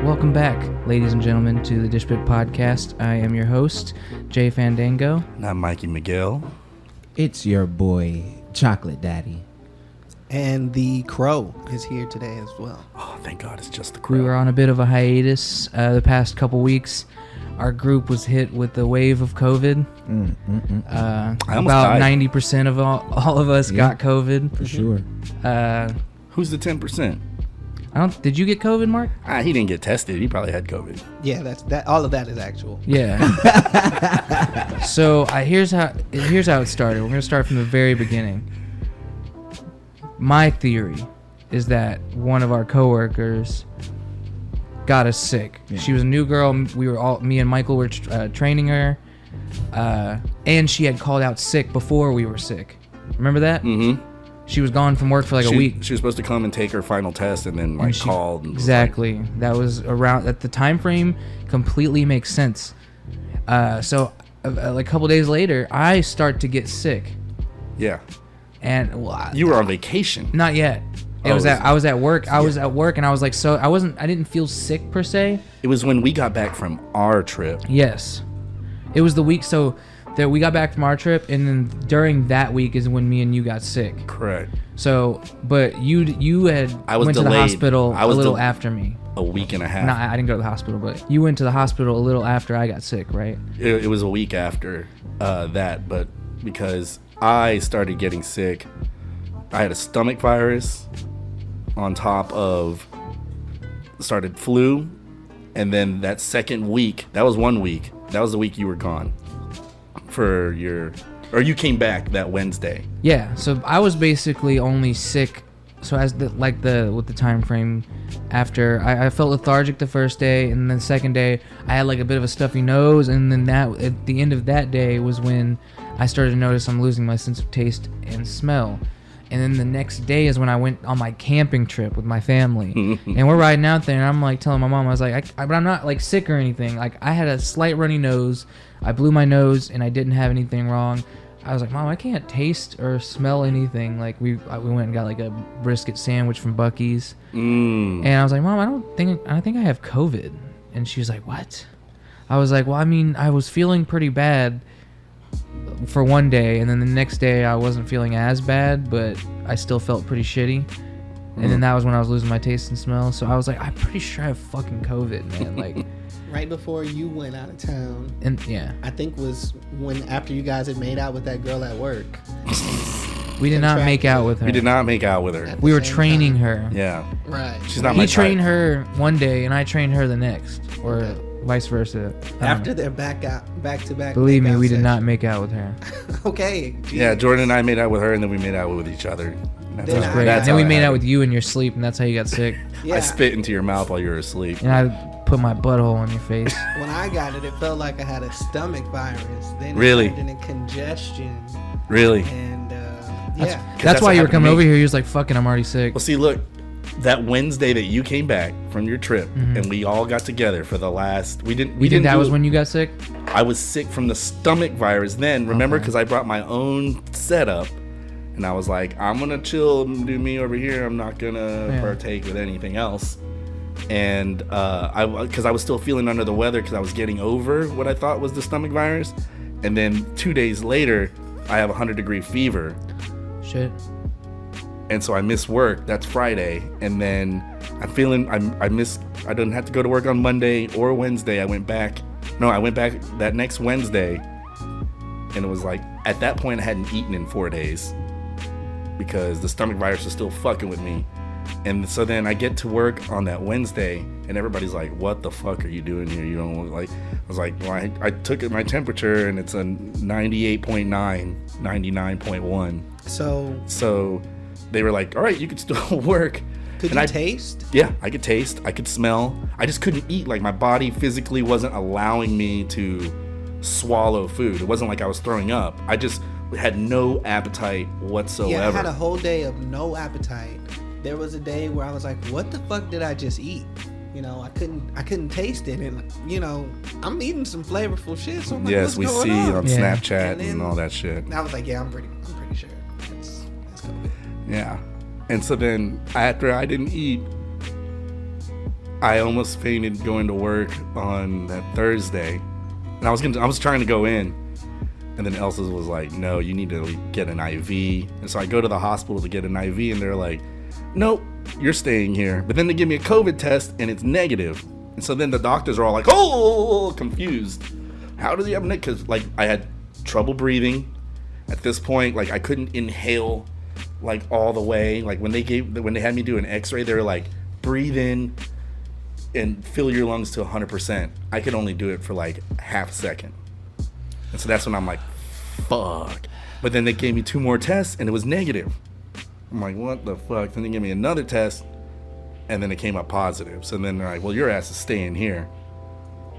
Welcome back, ladies and gentlemen, to the Dish Pit Podcast. I am your host, Jay Fandango. And I'm Mikey Miguel. It's your boy, Chocolate Daddy. And the Crow is here today as well. Oh, thank God it's just the Crow. We were on a bit of a hiatus the past couple weeks. Our group was hit with the wave of COVID. About 90% of all of us got COVID. For sure. Who's the 10%? Did you get COVID, Mark? He didn't get tested. He probably had COVID. Yeah, that. All of that is actual. Yeah. So here's how it started. We're gonna start from the very beginning. My theory is that one of our coworkers got us sick. Yeah. She was a new girl. Me and Michael were training her, and she had called out sick before we were sick. Remember that? Mm-hmm. She was gone from work for a week. She was supposed to come and take her final test, and then called. And exactly. That was around at the time frame. Completely makes sense. So a couple days later, I start to get sick. Yeah. And you were on vacation. Not yet. I was at work. I was at work, and I was like, I didn't feel sick per se. It was when we got back from our trip. Yes. It was the week that we got back from our trip, and then during that week is when me and you got sick. Correct. So, but you went delayed. to the hospital a little after me. A week and a half. No, I didn't go to the hospital, but you went to the hospital a little after I got sick, right? It was a week after that, but because I started getting sick, I had a stomach virus on top of started flu, and then that second week, that was 1 week. That was the week you were gone. You came back that Wednesday. Yeah, so I was basically only sick. So with the time frame, after I felt lethargic the first day, and then the second day I had like a bit of a stuffy nose, and then at the end of that day was when I started to notice I'm losing my sense of taste and smell. And then the next day is when I went on my camping trip with my family. And we're riding out there, and I'm like telling my mom, I was like, but I'm not like sick or anything. Like I had a slight runny nose. I blew my nose, and I didn't have anything wrong. I was like, Mom, I can't taste or smell anything. Like we went and got like a brisket sandwich from Buc-ee's. And I was like, Mom, I think I have COVID. And she was like, what? I was like, well, I mean, I was feeling pretty bad for one day, and then the next day I wasn't feeling as bad, but I still felt pretty shitty. And then that was when I was losing my taste and smell. So I was like, I'm pretty sure I have fucking COVID, man. Like right before you went out of town. And yeah, I think was when after you guys had made out with that girl at work. We did not make out with her. We did not make out with her. We were training her. Yeah. Right. She's not my type. He trained her one day, and I trained her the next, or vice versa. After they're back to back. Believe me, we did not make out with her. Okay. Geez. Yeah, Jordan and I made out with her, and then we made out with each other. That was great. And then we made out with you in your sleep, and that's how you got sick. Yeah. I spit into your mouth while you were asleep. And I put my butthole on your face. When I got it, it felt like I had a stomach virus. Then really? It ended in congestion. Really? And that's why you were coming over here. You was like, fucking, I'm already sick. Well, see, look, that Wednesday that you came back from your trip, and we all got together for the last. We didn't. That was when you got sick. I was sick from the stomach virus. Then remember, because I brought my own setup, and I was like, I'm gonna chill and do me over here. I'm not gonna partake with anything else. And because I was still feeling under the weather because I was getting over what I thought was the stomach virus, and then 2 days later, I have 100-degree fever. Shit. And so I missed work. That's Friday. And then I didn't have to go to work on Monday or Wednesday. I went back that next Wednesday. And it was like, at that point, I hadn't eaten in 4 days because the stomach virus was still fucking with me. And so then I get to work on that Wednesday, and everybody's like, what the fuck are you doing here? You don't look like... I was like, well, I took my temperature, and it's a 98.9, 99.1. So they were like, all right, you could still work. Could you taste? Yeah, I could taste. I could smell. I just couldn't eat. Like, my body physically wasn't allowing me to swallow food. It wasn't like I was throwing up. I just had no appetite whatsoever. Yeah, I had a whole day of no appetite. There was a day where I was like, what the fuck did I just eat? You know, I couldn't taste it, and you know, I'm eating some flavorful shit. So I'm like, yes, we see on Snapchat and all that shit. And I was like, yeah, I'm pretty sure that's COVID. Yeah, and so then after I didn't eat, I almost fainted going to work on that Thursday, and I was trying to go in, and then Elsa was like, "No, you need to get an IV." And so I go to the hospital to get an IV, and they're like, "Nope, you're staying here." But then they give me a COVID test, and it's negative. And so then the doctors are all like, "Oh, confused. How does he have negative?" Because like I had trouble breathing at this point. Like I couldn't inhale like all the way. Like when they had me do an X-ray, they were like, "Breathe in and fill your lungs to 100%. I could only do it for like half a second. And so that's when I'm like, fuck. But then they gave me 2 more tests and it was negative. I'm like, what the fuck? Then they gave me another test and then it came up positive. So then they're like, well, your ass is staying here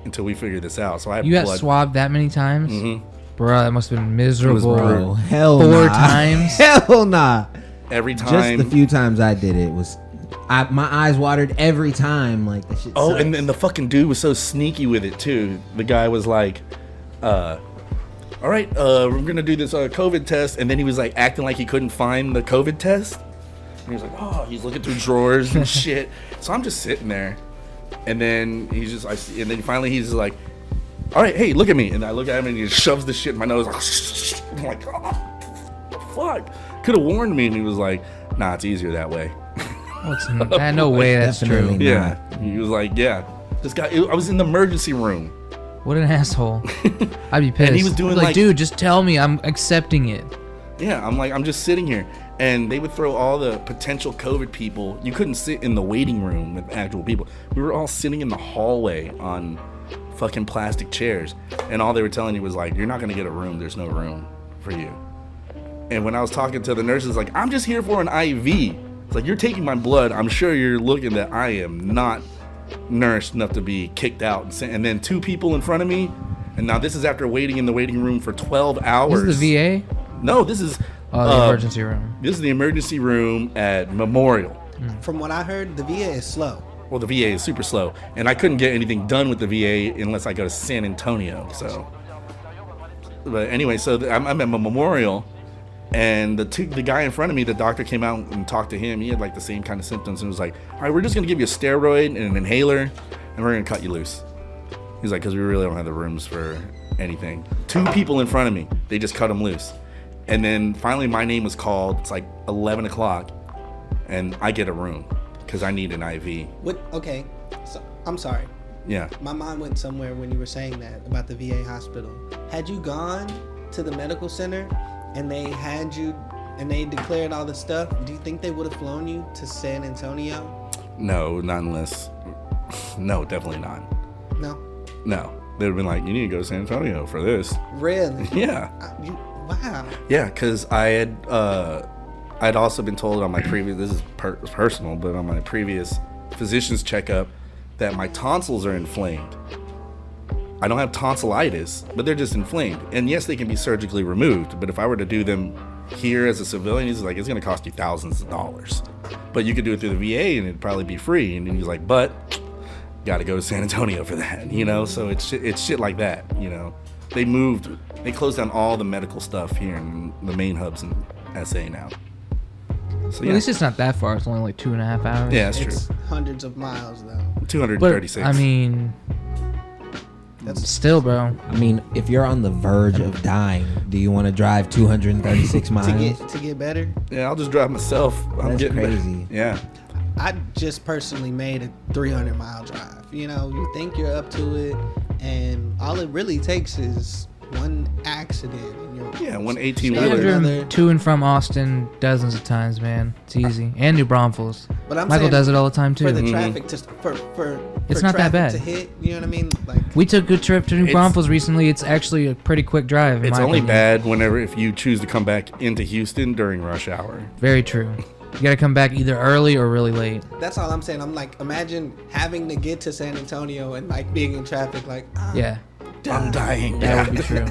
until we figure this out. So I have You got blood. swabbed that many times? Mm-hmm. Bro, that must have been miserable. Bro, hell 4 nah. times? Hell nah. Every Just time. the few times I did it was, my eyes watered every time. Like that shit. Oh, sucks. and the fucking dude was so sneaky with it too. The guy was like, all right, we're gonna do this COVID test, and then he was like acting like he couldn't find the COVID test. And he was like, oh, he's looking through drawers and shit. So I'm just sitting there, and then and then finally he's just like, all right, hey, look at me. And I look at him, and he just shoves the shit in my nose. I'm like, oh, fuck. Could have warned me. And he was like, nah, it's easier that way. No way that's Definitely true. not. Yeah. He was like, yeah. This guy, I was in the emergency room. What an asshole. I'd be pissed. And he was doing like, dude, just tell me. I'm accepting it. Yeah, I'm like, I'm just sitting here. And they would throw all the potential COVID people. You couldn't sit in the waiting room with actual people. We were all sitting in the hallway on fucking plastic chairs. And all they were telling you was like, you're not going to get a room. There's no room for you. And when I was talking to the nurses, like, I'm just here for an IV. It's like, you're taking my blood. I'm sure you're looking that I am not nourished enough to be kicked out. And then 2 people in front of me. And now this is after waiting in the waiting room for 12 hours. This is the VA? No, this is... the emergency room. This is the emergency room at Memorial. From what I heard, the VA is slow. Well, the VA is super slow. And I couldn't get anything done with the VA unless I go to San Antonio. So, but anyway, so I'm at Memorial. And the guy in front of me, the doctor came out and talked to him. He had like the same kind of symptoms and was like, all right, we're just going to give you a steroid and an inhaler and we're going to cut you loose. He's like, because we really don't have the rooms for anything. 2 people in front of me, they just cut him loose. And then finally my name was called. It's like 11 o'clock and I get a room because I need an IV. What? Okay, so I'm sorry. Yeah. My mind went somewhere when you were saying that about the VA hospital. Had you gone to the medical center and they had you and they declared all this stuff, do you think they would have flown you to San Antonio? No, not unless. No, definitely not. No. No. They'd have been like, you need to go to San Antonio for this. Really? Yeah. Wow. Yeah, because I'd also been told on my previous, this is personal, but on my previous physician's checkup that my tonsils are inflamed. I don't have tonsillitis, but they're just inflamed. And yes, they can be surgically removed, but if I were to do them here as a civilian, he's like, it's going to cost you thousands of dollars. But you could do it through the VA and it'd probably be free. And then he's like, but got to go to San Antonio for that, you know? So it's shit like that, you know? They closed down all the medical stuff here in the main hubs in SA now. So Well, at least it's not that far. It's only like 2.5 hours. Yeah, that's It's true. hundreds of miles though. 236. But, I mean, That's still, bro. I mean, if you're on the verge of dying, do you want to drive 236 miles? to get better. Yeah, I'll just drive myself. I'm That's getting crazy. Yeah. I just personally made a 300-mile drive. You know, you think you're up to it, and all it really takes is one accident. And you're Yeah, one I've 18-wheeler. driven to and from Austin dozens of times, man. It's easy. And New Braunfels. But I'm Michael saying does it all the time, too. for the traffic to for It's for not that traffic bad. to hit. You know what I mean? Like We took a trip to New It's- Braunfels recently. It's actually a pretty quick drive. in It's my only opinion. bad if you choose to come back into Houston during rush hour. Very true. You gotta come back either early or really late. that's all I'm saying. I'm like, imagine having to get to San Antonio and like being in traffic. Like, Yeah, I'm dying. that would be true.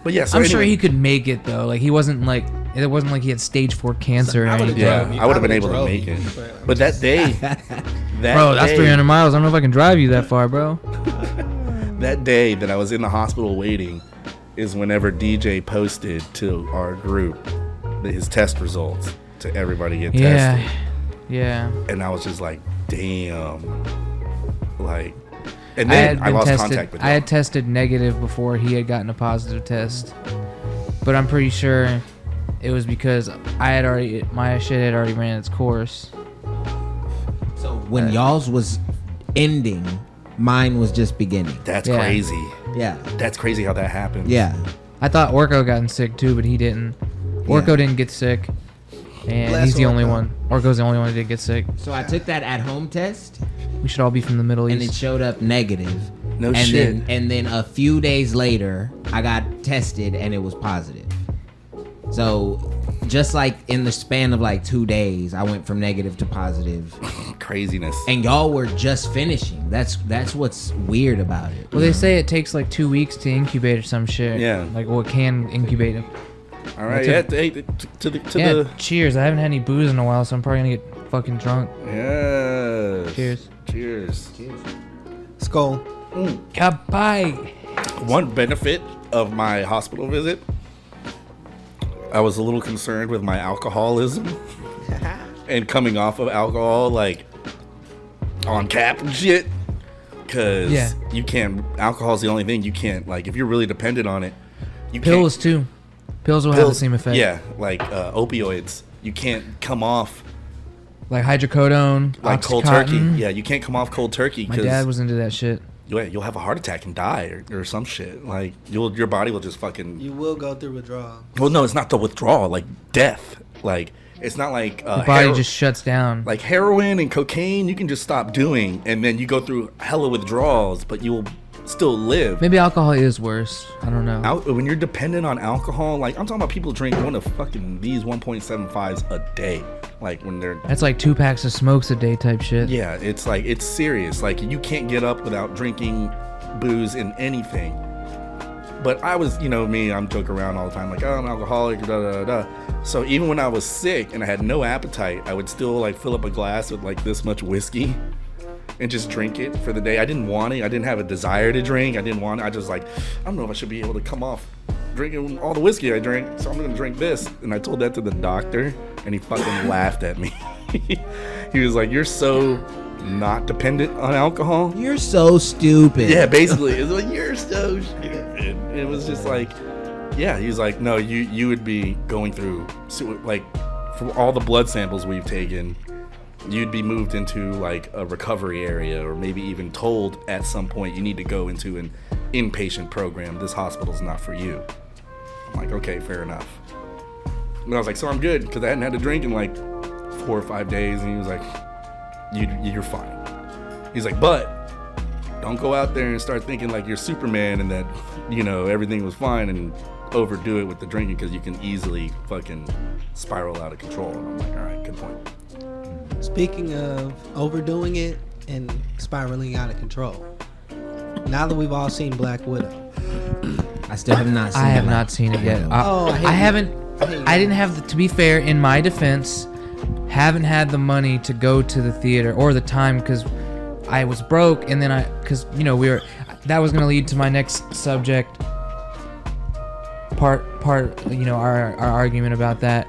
But yeah, so I'm sure anyway, he could make it though. Like he wasn't like it wasn't like he had stage 4 cancer or I would've anything. Yeah, drove you. I would have been would've able to drove make you, it. But that day, Bro, that's 300 miles. I don't know if I can drive you that far, bro. That day that I was in the hospital waiting is whenever DJ posted to our group his test results to everybody get Yeah, tested. yeah. And I was just like, damn. Like, and then I lost tested, contact with I him. had tested negative before he had gotten a positive test, but I'm pretty sure it was because my shit had already ran its course. So when y'all's was ending, mine was just beginning. That's Yeah. crazy. Yeah. That's crazy how that happened. Yeah. I thought Orko gotten sick too, but he didn't. Orko didn't get sick, and Bless he's the only Orko. one. Orko's the only one who didn't get sick. So I took that at-home test, We should all be from the Middle and it East. showed up negative. No and shit. Then a few days later, I got tested, and it was positive. So just like in the span of like 2 days, I went from negative to positive. Craziness. And y'all were just finishing. That's what's weird about it. Well, they say it takes like 2 weeks to incubate or some shit. Yeah. Like, well, it can incubate. All right. That's Yeah. Hey, to Yeah, the. cheers. I haven't had any booze in a while, so I'm probably gonna get fucking drunk. Yes. Cheers. Cheers. Skull. Goodbye. One benefit of my hospital visit, I was a little concerned with my alcoholism and coming off of alcohol, like on cap and shit. Cause Yeah. you can't. Alcohol's the only thing you can't. Like, if you're really dependent on it, you Pills too. Pills will can't. have the same effect. Yeah, like opioids. You can't come off Like hydrocodone, like cold turkey. Oxycontin. Yeah, you can't come off cold turkey My because dad was into that shit. you'll have a heart attack and die or some shit. Like your body will just fucking. You will go through withdrawal. Well, no, it's not the withdrawal. Like death. Like it's not like The body just shuts down. like heroin and cocaine. You can just stop doing, and then you go through hella withdrawals, but you will still live. Maybe alcohol is worse. I don't know. When you're dependent on alcohol, like I'm talking about people drink one of fucking these 1.75s a day. Like when they're That's like 2 packs of smokes a day type shit. yeah, it's like it's serious. Like you can't get up without drinking booze in anything. But I was, me, I'm joking around all the time, like, oh, I'm an alcoholic, da da da da. So even when I was sick and I had no appetite, I would still like fill up a glass with like this much whiskey and just drink it for the day. I didn't want it. I didn't have a desire to drink. I didn't want it. I just like, I don't know if I should be able to come off drinking all the whiskey I drink, so I'm gonna drink this. And I told that to the doctor, and he fucking laughed at me. He was like, "You're so not dependent on alcohol." You're so stupid. Yeah, basically, it's like you're so stupid. It was just like, yeah. He was like, "No, you would be going through like for all the blood samples we've taken." You'd be moved into like a recovery area, or maybe even told at some point you need to go into an inpatient program. This hospital's not for you. I'm like, okay, fair enough. And I was like, so I'm good because I hadn't had a drink in like 4 or 5 days. And he was like, you're fine. He's like, but don't go out there and start thinking like you're Superman and that everything was fine and overdo it with the drinking because you can easily fucking spiral out of control. And I'm like, all right, good point. Speaking of overdoing it and spiraling out of control, now that we've all seen Black Widow, I still have not seen it. I have not seen it yet. Oh, I hate I you. haven't. I hate you. I didn't have. To be fair, in my defense, haven't had the money to go to the theater or the time because I was broke, and then because we were. That was gonna lead to my next subject. Part. Our argument about that.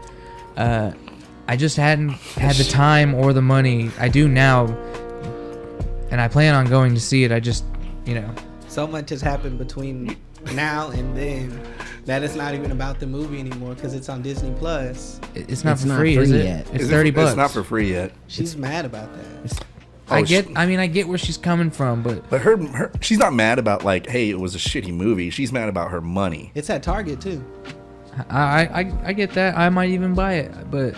I just hadn't had the time or the money. I do now, and I plan on going to see it. I just, so much has happened between now and then that it's not even about the movie anymore because it's on Disney Plus. it's not It's for not free, free is it? yet. It's $30. It's not for free yet. She's mad about that. I get where she's coming from, but But her she's not mad about like, hey, it was a shitty movie. She's mad about her money. It's at Target too. I get that. I might even buy it, but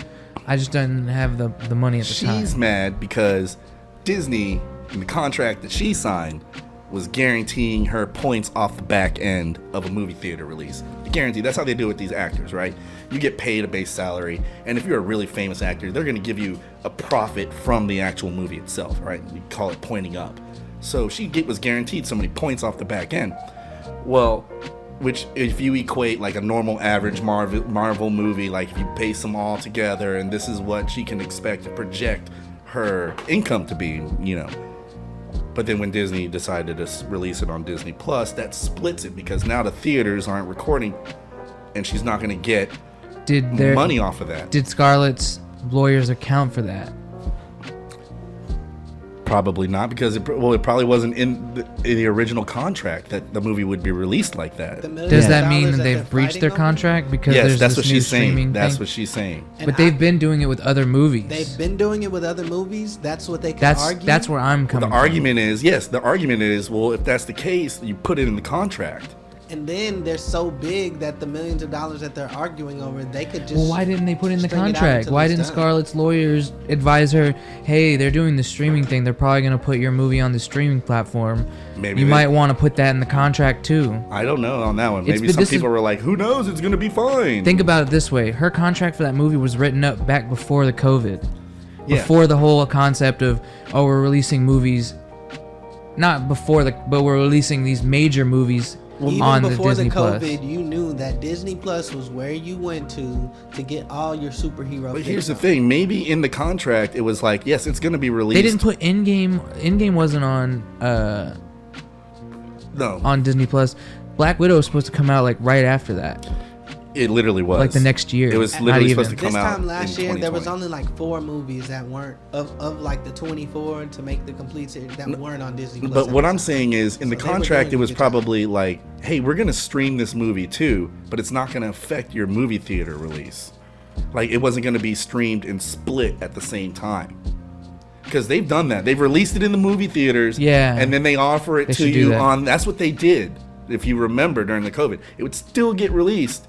I just didn't have the money at the time. She's mad because Disney, in the contract that she signed, was guaranteeing her points off the back end of a movie theater release. Guaranteed. That's how they do it with these actors, right? You get paid a base salary, and if you're a really famous actor, they're going to give you a profit from the actual movie itself, right? You call it pointing up. So she was guaranteed so many points off the back end. Well, which if you equate like a normal average Marvel movie, like if you base them all together and this is what she can expect to project her income to be, But then when Disney decided to release it on Disney Plus, that splits it because now the theaters aren't recording and she's not going to get money off of that. Did Scarlett's lawyers account for that? Probably not, because it probably wasn't in the original contract that the movie would be released like that. Does that mean that they've breached their contract because Yes, there's that's this what new she's saying. streaming That's thing? what she's saying. But they've been doing it with other movies. They've been doing it with other movies. That's what they can argue. That's where I'm The coming from. argument is, well, if that's the case, you put it in the contract. And then they're so big that the millions of dollars that they're arguing over, they could just. Well, why didn't they put in the string it out contract? until Why it's didn't done. Scarlett's lawyers advise her, hey, they're doing the streaming thing. They're probably going to put your movie on the streaming platform. Maybe you they- might want to put that in the contract too. I don't know on that one. It's- Maybe but some this is- people were like, who knows? It's going to be fine. Think about it this way. Her contract for that movie was written up back before the COVID. Yeah. Before the whole concept of, oh, we're releasing movies. Not before but we're releasing these major movies Even on the before Disney the Plus. COVID, you knew that Disney Plus was where you went to get all your superhero. But here's the fix. thing. Maybe in the contract, it was like, yes, it's going to be released. They didn't put Endgame. Endgame wasn't on No, on Disney Plus. Black Widow was supposed to come out like right after that. it literally was. Like the next year. It was Not literally even. supposed to This come out time last in year, there was 2020. only like 4 movies that weren't of like the 24 to make the complete series that weren't on Disney Plus. But what at I'm the time. saying is, in the So they were contract, it doing a was good job. probably like, hey, we're going to stream this movie too, but it's not going to affect your movie theater release. Like, it wasn't going to be streamed and split at the same time. Because they've done that. They've released it in the movie theaters. Yeah. And then they offer it They to should do you that. on. That's what they did. If you remember during the COVID, it would still get released.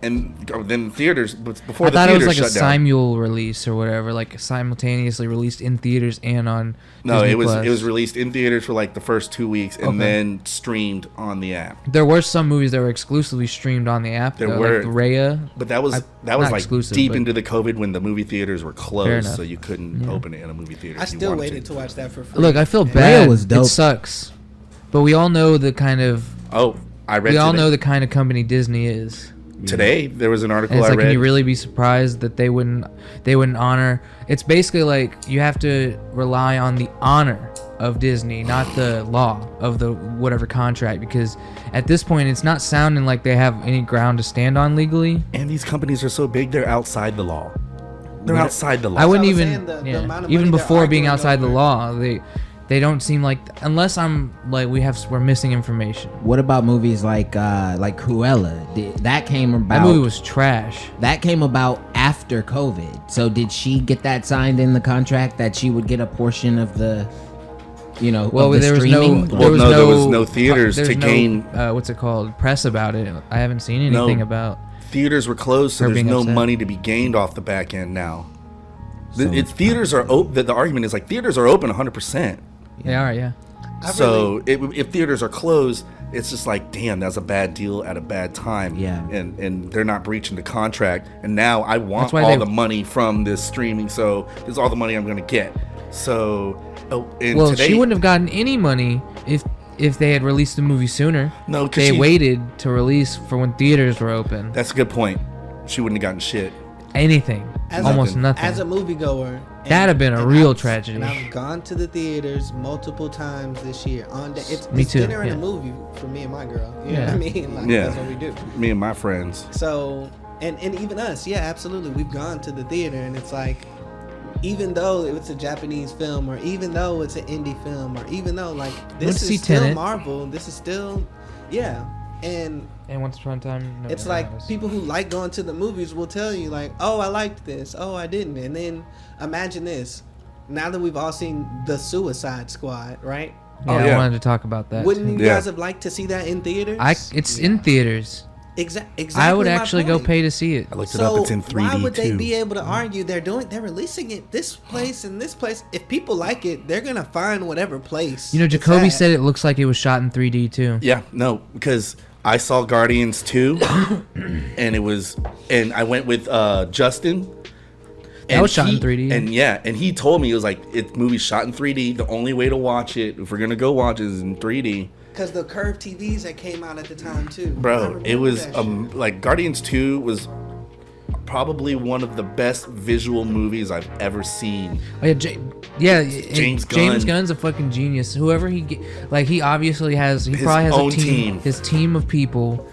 And then theaters, but before I the thought it theaters was like a shut down. simul release or whatever, like simultaneously released in theaters and on. No, Disney it was Plus. released in theaters for like the first 2 weeks and Okay. then streamed on the app. There were some movies that were exclusively streamed on the app. There though, were. like Raya. But that was I- that was not like exclusive, deep but- into the COVID when the movie theaters were Fair closed, enough. so you couldn't open it in a movie theater. I if you still wanted waited to watch that for free. Look, I feel And- bad. was dope. It sucks, but we all know the kind of Oh, I read we all today, know the kind of company Disney is. today there was an And article it's I like, read. can you really be surprised that they wouldn't honor? It's basically like you have to rely on the honor of Disney, not the law of the whatever contract, because at this point it's not sounding like they have any ground to stand on legally. and these companies are so big, they're outside the law. They're outside the law. I wouldn't was even saying, the yeah. amount of Even money they're before being arguing outside the over. law, they don't seem like, unless I'm like we're missing information. What about movies like Cruella? That came about. That movie was trash. That came about after COVID. So did she get that signed in the contract that she would get a portion of the, Well, of the there was streaming? no, Well, there was no, no, there was no theaters there's to no, gain- what's it called? Press about it. I haven't seen anything No. about. Theaters were closed, so Her there's being no upset. money to be gained off the back end now. So- Theaters are open. The argument is like theaters are open 100%. They are, yeah. So if theaters are closed, it's just like, damn, that's a bad deal at a bad time. Yeah. And they're not breaching the contract. And now I want That's why all they- the money from this streaming. So this is all the money I'm going to get. So, and Well, today, she wouldn't have gotten any money if they had released the movie sooner. No, 'cause they she- waited to release for when theaters were open. That's a good point. She wouldn't have gotten shit. Anything, almost nothing. As a moviegoer, That'd have been a real tragedy. And I've gone to the theaters multiple times this year. It's Me too, dinner and yeah. a movie for me and my girl. You know Yeah. what I mean? Like, Yeah. that's what we do. Me and my friends. So, and even us, yeah, absolutely. We've gone to the theater, and it's like, even though it's a Japanese film, or even though it's an indie film, or even though like went this to see is still Tenet. Marvel, this is still, yeah, and And Once Upon a Time. No, it's no, like no, people who like going to the movies will tell you like, oh, I liked this, oh, I didn't, and then imagine this. Now that we've all seen The Suicide Squad, right? Yeah, Oh, I yeah. wanted to talk about that. Wouldn't too. you Yeah. guys have liked to see that in theaters? It's in theaters. Exactly. I would actually go pay to see it. I looked it up. It's in 3D why would they too. be able to argue they're releasing it this place and this place? If people like it, they're gonna find whatever place. You know, it's Jacoby at. said it looks like it was shot in 3D too. Yeah, no, because I saw Guardians 2 and I went with Justin. That was shot in 3D. And he told me, it was like, it's movie shot in 3D. The only way to watch it, if we're gonna go watch it, is in 3D. Because the curved TVs that came out at the time too. I Bro, remember it was that shit. like Guardians 2 was probably one of the best visual movies I've ever seen. Oh, yeah, James Gunn. Gunn's a fucking genius. Whoever he obviously has, he His probably has own a team. team. His team of people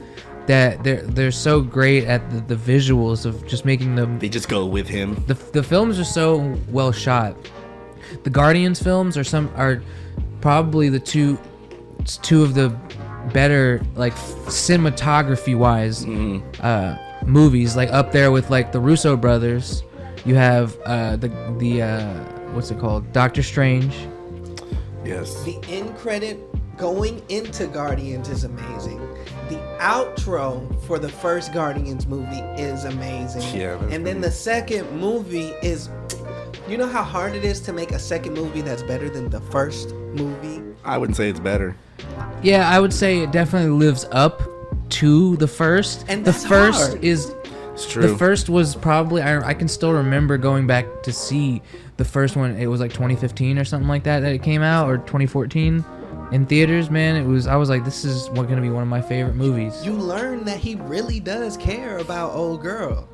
that they're so great at the visuals of just making them. They just go with him. The films are so well shot. the Guardians films are probably the two of the better, like, cinematography wise movies, like up there with like the Russo brothers. You have the what's it called, Doctor Strange. Yes. The end credit going into Guardians is amazing. The outro for the first Guardians movie is amazing. Yeah, that's and then the second movie is, you know how hard it is to make a second movie that's better than the first movie? I wouldn't say it's better. Yeah, I would say it definitely lives up to the first. And the that's first hard. is It's true. the first was probably, I can still remember going back to see the first one. It was like 2015 or something like that it came out, or 2014 in theaters. Man, I was like, this is going to be one of my favorite movies. You learn that he really does care about old girl.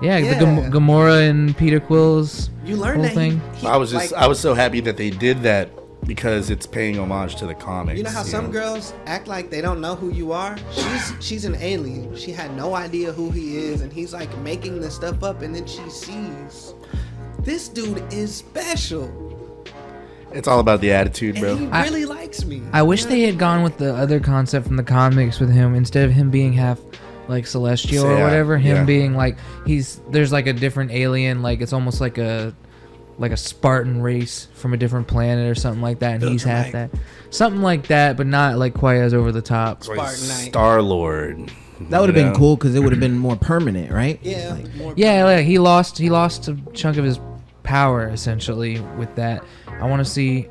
Yeah, Yeah. the Gamora and Peter Quill's You learn whole that thing. I was so happy that they did that because it's paying homage to the comics. You know how some girls act like they don't know who you are? She's an alien. She had no idea who he is, and he's like making this stuff up, and then she sees this dude is special, It's all about the attitude, and bro. he really likes me. I wish they had gone with the other concept from the comics with him, instead of him being half like celestial or Yeah, whatever. Him yeah. being like, there's like a different alien, like it's almost like a Spartan race from a different planet or something like that, and he's half that, something like that, but not like quite as over the top. Spartan Knight. Star-Lord. That would have been cool because it would have been more permanent, right? Yeah, Like, more Yeah, like he lost a chunk of his power essentially with that. I want to see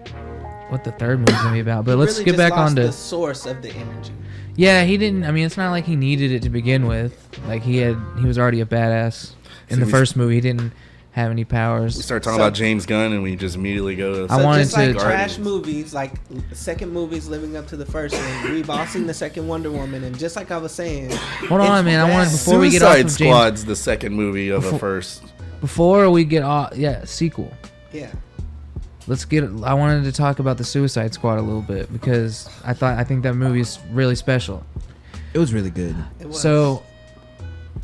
what the third movie's gonna be about, but let's really get just back lost on to the source of the energy. Yeah, he didn't. I mean, it's not like he needed it to begin with. Like he was already a badass in the first movie. He didn't have any We powers. start talking about James Gunn and we just immediately go to... I So wanted just like to- trash movies, like second movies living up to the first one. We've all seen the second Wonder Woman, and just like I was saying, Hold on, man. I wanted bad. before we get off Suicide of James. Squad's the second movie of the first. Before we get off, sequel. Yeah. I wanted to talk about the Suicide Squad a little bit because I think that movie is really special. it was really good. It was. So,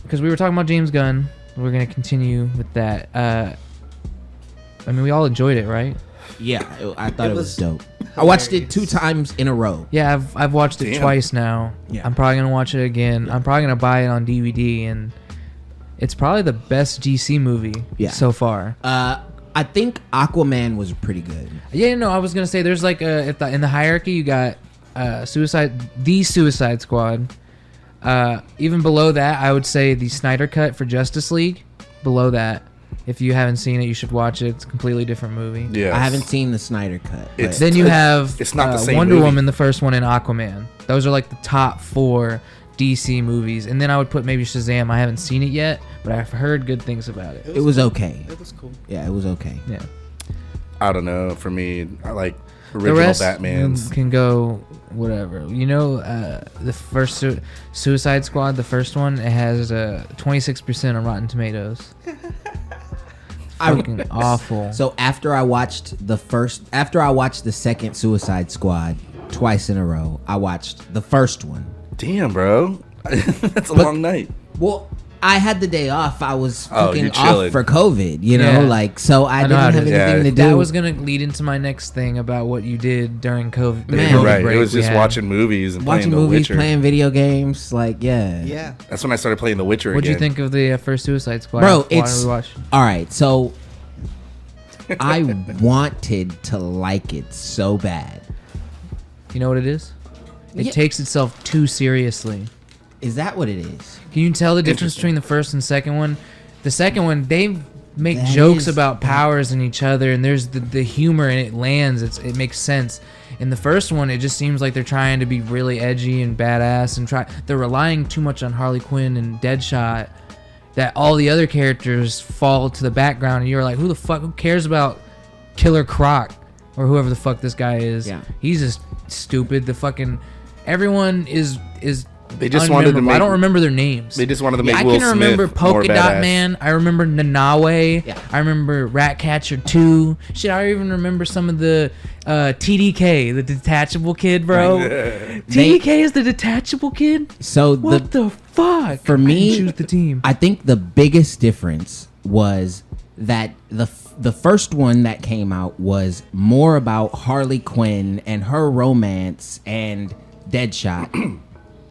because we were talking about James Gunn, we're gonna continue with that. I mean, we all enjoyed it, right? Yeah, I thought It it was was dope. I watched it hilarious. 2 times in a row. Yeah, I've watched it Damn. twice now. Yeah. I'm probably gonna watch it again. I'm probably gonna buy it on DVD, and it's probably the best DC movie so far. I think Aquaman was pretty good. Yeah, no, I was gonna say there's like in the hierarchy you got Suicide Squad. Even below that, I would say the Snyder Cut for Justice League. Below that, if you haven't seen it, you should watch it. It's a completely different movie. Yeah. I haven't seen the Snyder Cut. but- It's- Then you have It's not the same Wonder movie. Woman, the first one, and Aquaman. Those are like the top 4 DC movies. And then I would put maybe Shazam. I haven't seen it yet, but I've heard good things about it. it was okay. It was cool. Yeah, it was okay. Yeah. I don't know. For me, I like The original rest Batman's. can go whatever. You know, the first Suicide Squad, the first one, it has 26% on Rotten Tomatoes. Fucking awful. So after I watched the second Suicide Squad twice in a row, I watched the first one. Damn, bro. That's a long night. Well, I had the day off. I was Oh, fucking you're chilling. off for COVID, you know, Yeah. like, so I I know didn't how have to- anything Yeah. to do. That was gonna lead into my next thing about what you did during COVID. the Man. COVID Right. It break was we just had. watching movies and watching playing The movies, Witcher. playing video games, like, yeah. Yeah. That's when I started playing The Witcher What'd you again. think of the first Suicide Squad? Bro, Why it's don't we watch? all right. So I wanted to like it so bad. You know what it is? It Yeah. takes itself too seriously. Is that what it is? Can you tell the difference Interesting. between the first and second one? The second one, they make That jokes is- about powers and each other, and there's the humor, and it lands. It makes sense. In the first one, it just seems like they're trying to be really edgy and badass, and they're relying too much on Harley Quinn and Deadshot, that all the other characters fall to the background, and you're like, who cares about Killer Croc or whoever the fuck this guy is? Yeah. He's just stupid. Everyone is They just wanted to unmemorable. make. I don't remember their names. They just wanted to make I Will can remember Smith more Polka Dot badass. Man. I remember Nanawe. Yeah. I remember Ratcatcher 2. Shit, I even remember some of the TDK, the detachable kid, bro. TDK is the detachable kid? So What the fuck? for I didn't me, choose the team. I think the biggest difference was that the first one that came out was more about Harley Quinn and her romance and Deadshot.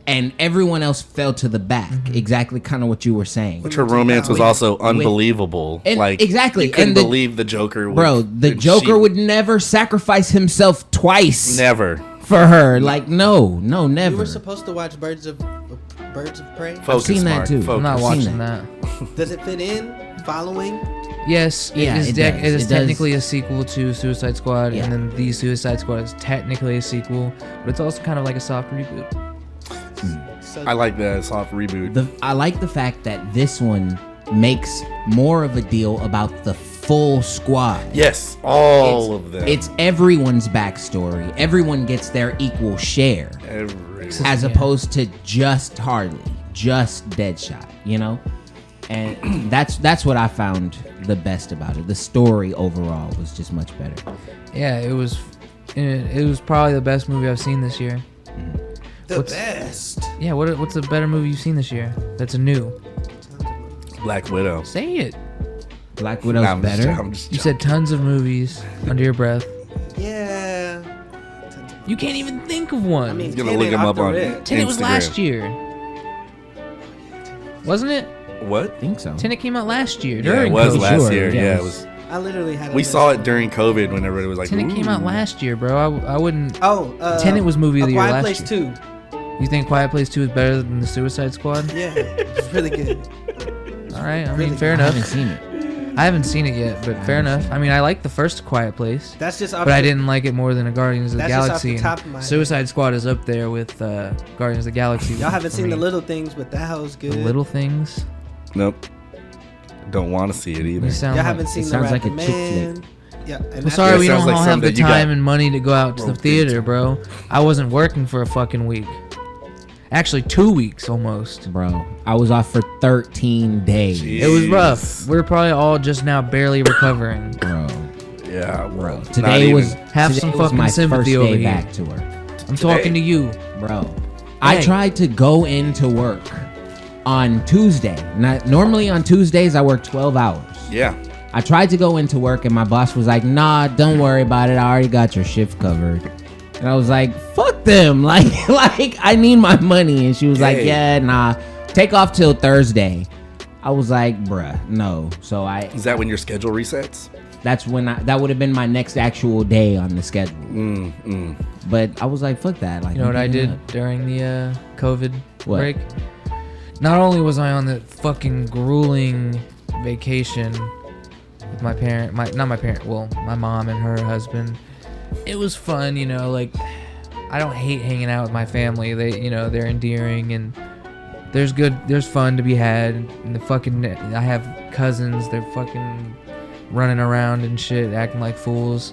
And everyone else fell to the back. Exactly kind of what you were saying. Which her romance was also unbelievable. And like, exactly. you couldn't And the- believe the Joker would. Bro, the Joker would never sacrifice himself twice Never. for her. Like, no, never. You were supposed to watch Birds of Prey. Focus, seen that Mark, too. Focus. I'm not I've seen watching that. Does it fit in? Following? Yes, Yeah, it is. it does. It is It does. technically a sequel to Suicide Squad, Yeah. and then the Suicide Squad is technically a sequel, but it's also kind of like a soft reboot. So I like the soft reboot. I like the fact that this one makes more of a deal about the full squad. Yes, all of them. It's everyone's backstory. Everyone gets their equal share, Every. as Yeah. opposed to just Harley, just Deadshot. You know, and that's what I found the best about it. The story overall was just much better. Yeah, it was. It was probably the best movie I've seen this year. the best. Yeah, what's a better movie you've seen this year? That's a new. Black Widow. Say it. Black Widow's Nah, I'm just- better. I'm just You said tons of movies under your breath. Yeah. You can't even think of one. I mean, He's gonna Tenet look him off up the on rip. Tenet was Instagram. last year, wasn't it? What? I think so. Tenet came out last year. Yeah, During it was COVID. last Sure, year. yeah, Yeah, it it was- was. I literally had. We saw it during COVID when everybody was like, Tenet came out "Ooh." last year, bro. I wouldn't. Oh, Tenet was movie of the year Quiet last Place year. 2. You think Quiet Place 2 is better than the Suicide Squad? Yeah, it's really good. All right, I mean, Really? fair I enough. haven't seen it. I haven't seen it yet, but fair enough. I mean, I like the first Quiet Place, That's just. Off but I the- didn't like it more than a Guardians of the That's just off Galaxy. the and top of my head. Suicide Squad is up there with Guardians of the Galaxy. Y'all haven't for seen me. the little things, but that was good. The Little Things. Nope. Don't want to see it either. You sound Y'all like, haven't seen the sounds like Rapper a chick Man. Yeah, and Well, that's sorry, Yeah, we sounds don't like all have something the that you got time and money to go out to the roped theater, into. bro. I wasn't working for a fucking week. Actually, 2 weeks almost. Bro, I was off for 13 days. Jeez. It was rough. We're probably all just now barely recovering. Bro, Yeah, bro. Not Today even. was Have today some was fucking my sympathy first over day here. back to work. I'm talking to you. Bro, I Hey. tried to go into work on Tuesday. Normally on Tuesdays I work 12 hours. Yeah. I tried to go into work and my boss was like, "Nah, don't worry about it. I already got your shift covered." And I was like, "Fuck them!" Like I need my money. And she was like, Hey. "Yeah, nah, take off till Thursday." I was like, "Bruh, no." So Is that when your schedule resets? that's when that would have been my next actual day on the schedule. But I was like, "Fuck that!" Like, You know what I I'm did not- during the COVID What? break? Not only was I on the fucking grueling vacation with my my mom and her husband. It was fun, you know, like I don't hate hanging out with my family. They're endearing and there's fun to be had. And I have cousins, they're fucking running around and shit, acting like fools.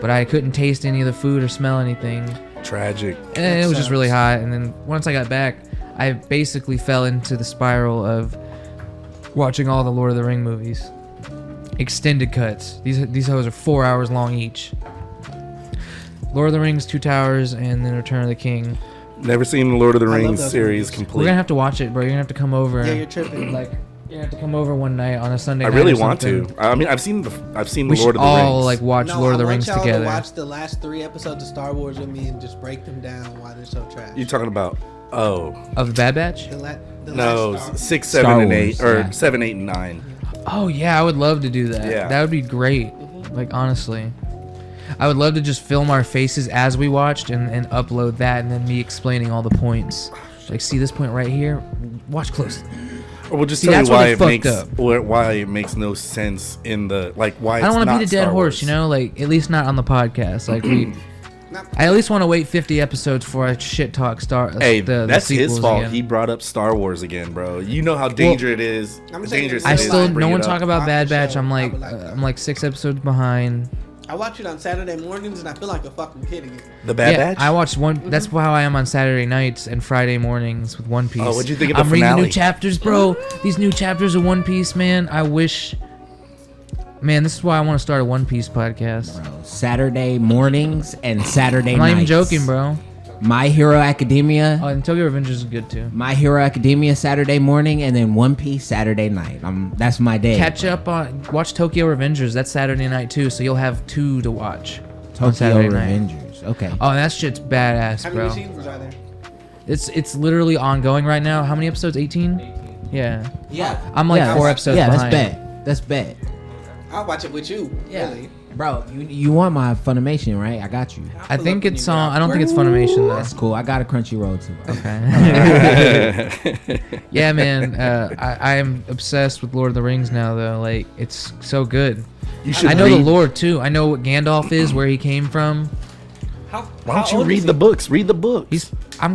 But I couldn't taste any of the food or smell anything. Tragic. And it was just really hot. And then once I got back, I basically fell into the spiral of watching all the Lord of the Ring movies. Extended cuts. These hoes are 4 hours long each. Lord of the Rings, Two Towers, and then Return of the King. Never seen the Lord of the I love Rings those series movies. We're complete. gonna have to watch it, bro. You're gonna have to come over. Yeah, you're tripping. Like, you're gonna have to come over one night on a Sunday I night. really or want something. to. I mean, I've seen the We Lord should of the all Rings. like watch No, Lord of the I want Rings y'all together. to watch the last 3 episodes of Star Wars with me and just break them down why they're so trash. You talking about? Oh Of the Bad Batch? The no, last Star- 6, Star 7, and Wars, 8, or yeah. 7, 8, and 9. Oh yeah, I would love to do that. Yeah. That would be great. Like honestly, I would love to just film our faces as we watched and upload that, and then me explaining all the points. Like, see this point right here? Watch closely. Or we'll just See, tell that's you where why they it fucked makes up. why it makes no sense in the why. I don't want to beat a dead horse, you know. Like at least not on the podcast. Like I at least want to wait 50 episodes before I shit talk Hey, the that's his sequels fault. again. He brought up Star Wars again, bro. You know how dangerous it is. I'm saying Dangerous I I it is still to bring no it one up. talk about Watch Bad the Batch. show. I'm I like would like that. I'm like 6 episodes behind. I watch it on Saturday mornings and I feel like a fucking kid again. The Bad Yeah, Batch. I watched one. That's how I am on Saturday nights and Friday mornings with One Piece. Oh, what'd you think of the I'm reading the finale? new chapters, bro. These new chapters of One Piece, man. I wish. Man, this is why I want to start a One Piece podcast. Bro, Saturday mornings and Saturday I'm not nights. even joking, bro. My Hero Academia. Oh, and Tokyo Revengers is good too. My Hero Academia Saturday morning, and then One Piece Saturday night. That's my day. Catch up on watch Tokyo Revengers. That's Saturday night too, so you'll have 2 to watch. Tokyo on Saturday night. Revengers. Okay. Oh, that shit's badass, How bro. many seasons are there? It's literally ongoing right now. How many episodes? 18? Yeah. Yeah. I'm like 4 episodes Yeah, behind. that's bad. That's bad. I'll watch it with you. Yeah. Really. Bro, you want my Funimation, right? I got you. I think it's on. I don't think it's Funimation though. That's cool. I got a Crunchyroll too. Okay. Yeah, man. I am obsessed with Lord of the Rings now, though. Like, it's so good. You should I know the read- lore too. I know what Gandalf is, where he came from. Why don't you read the books? Read the books. I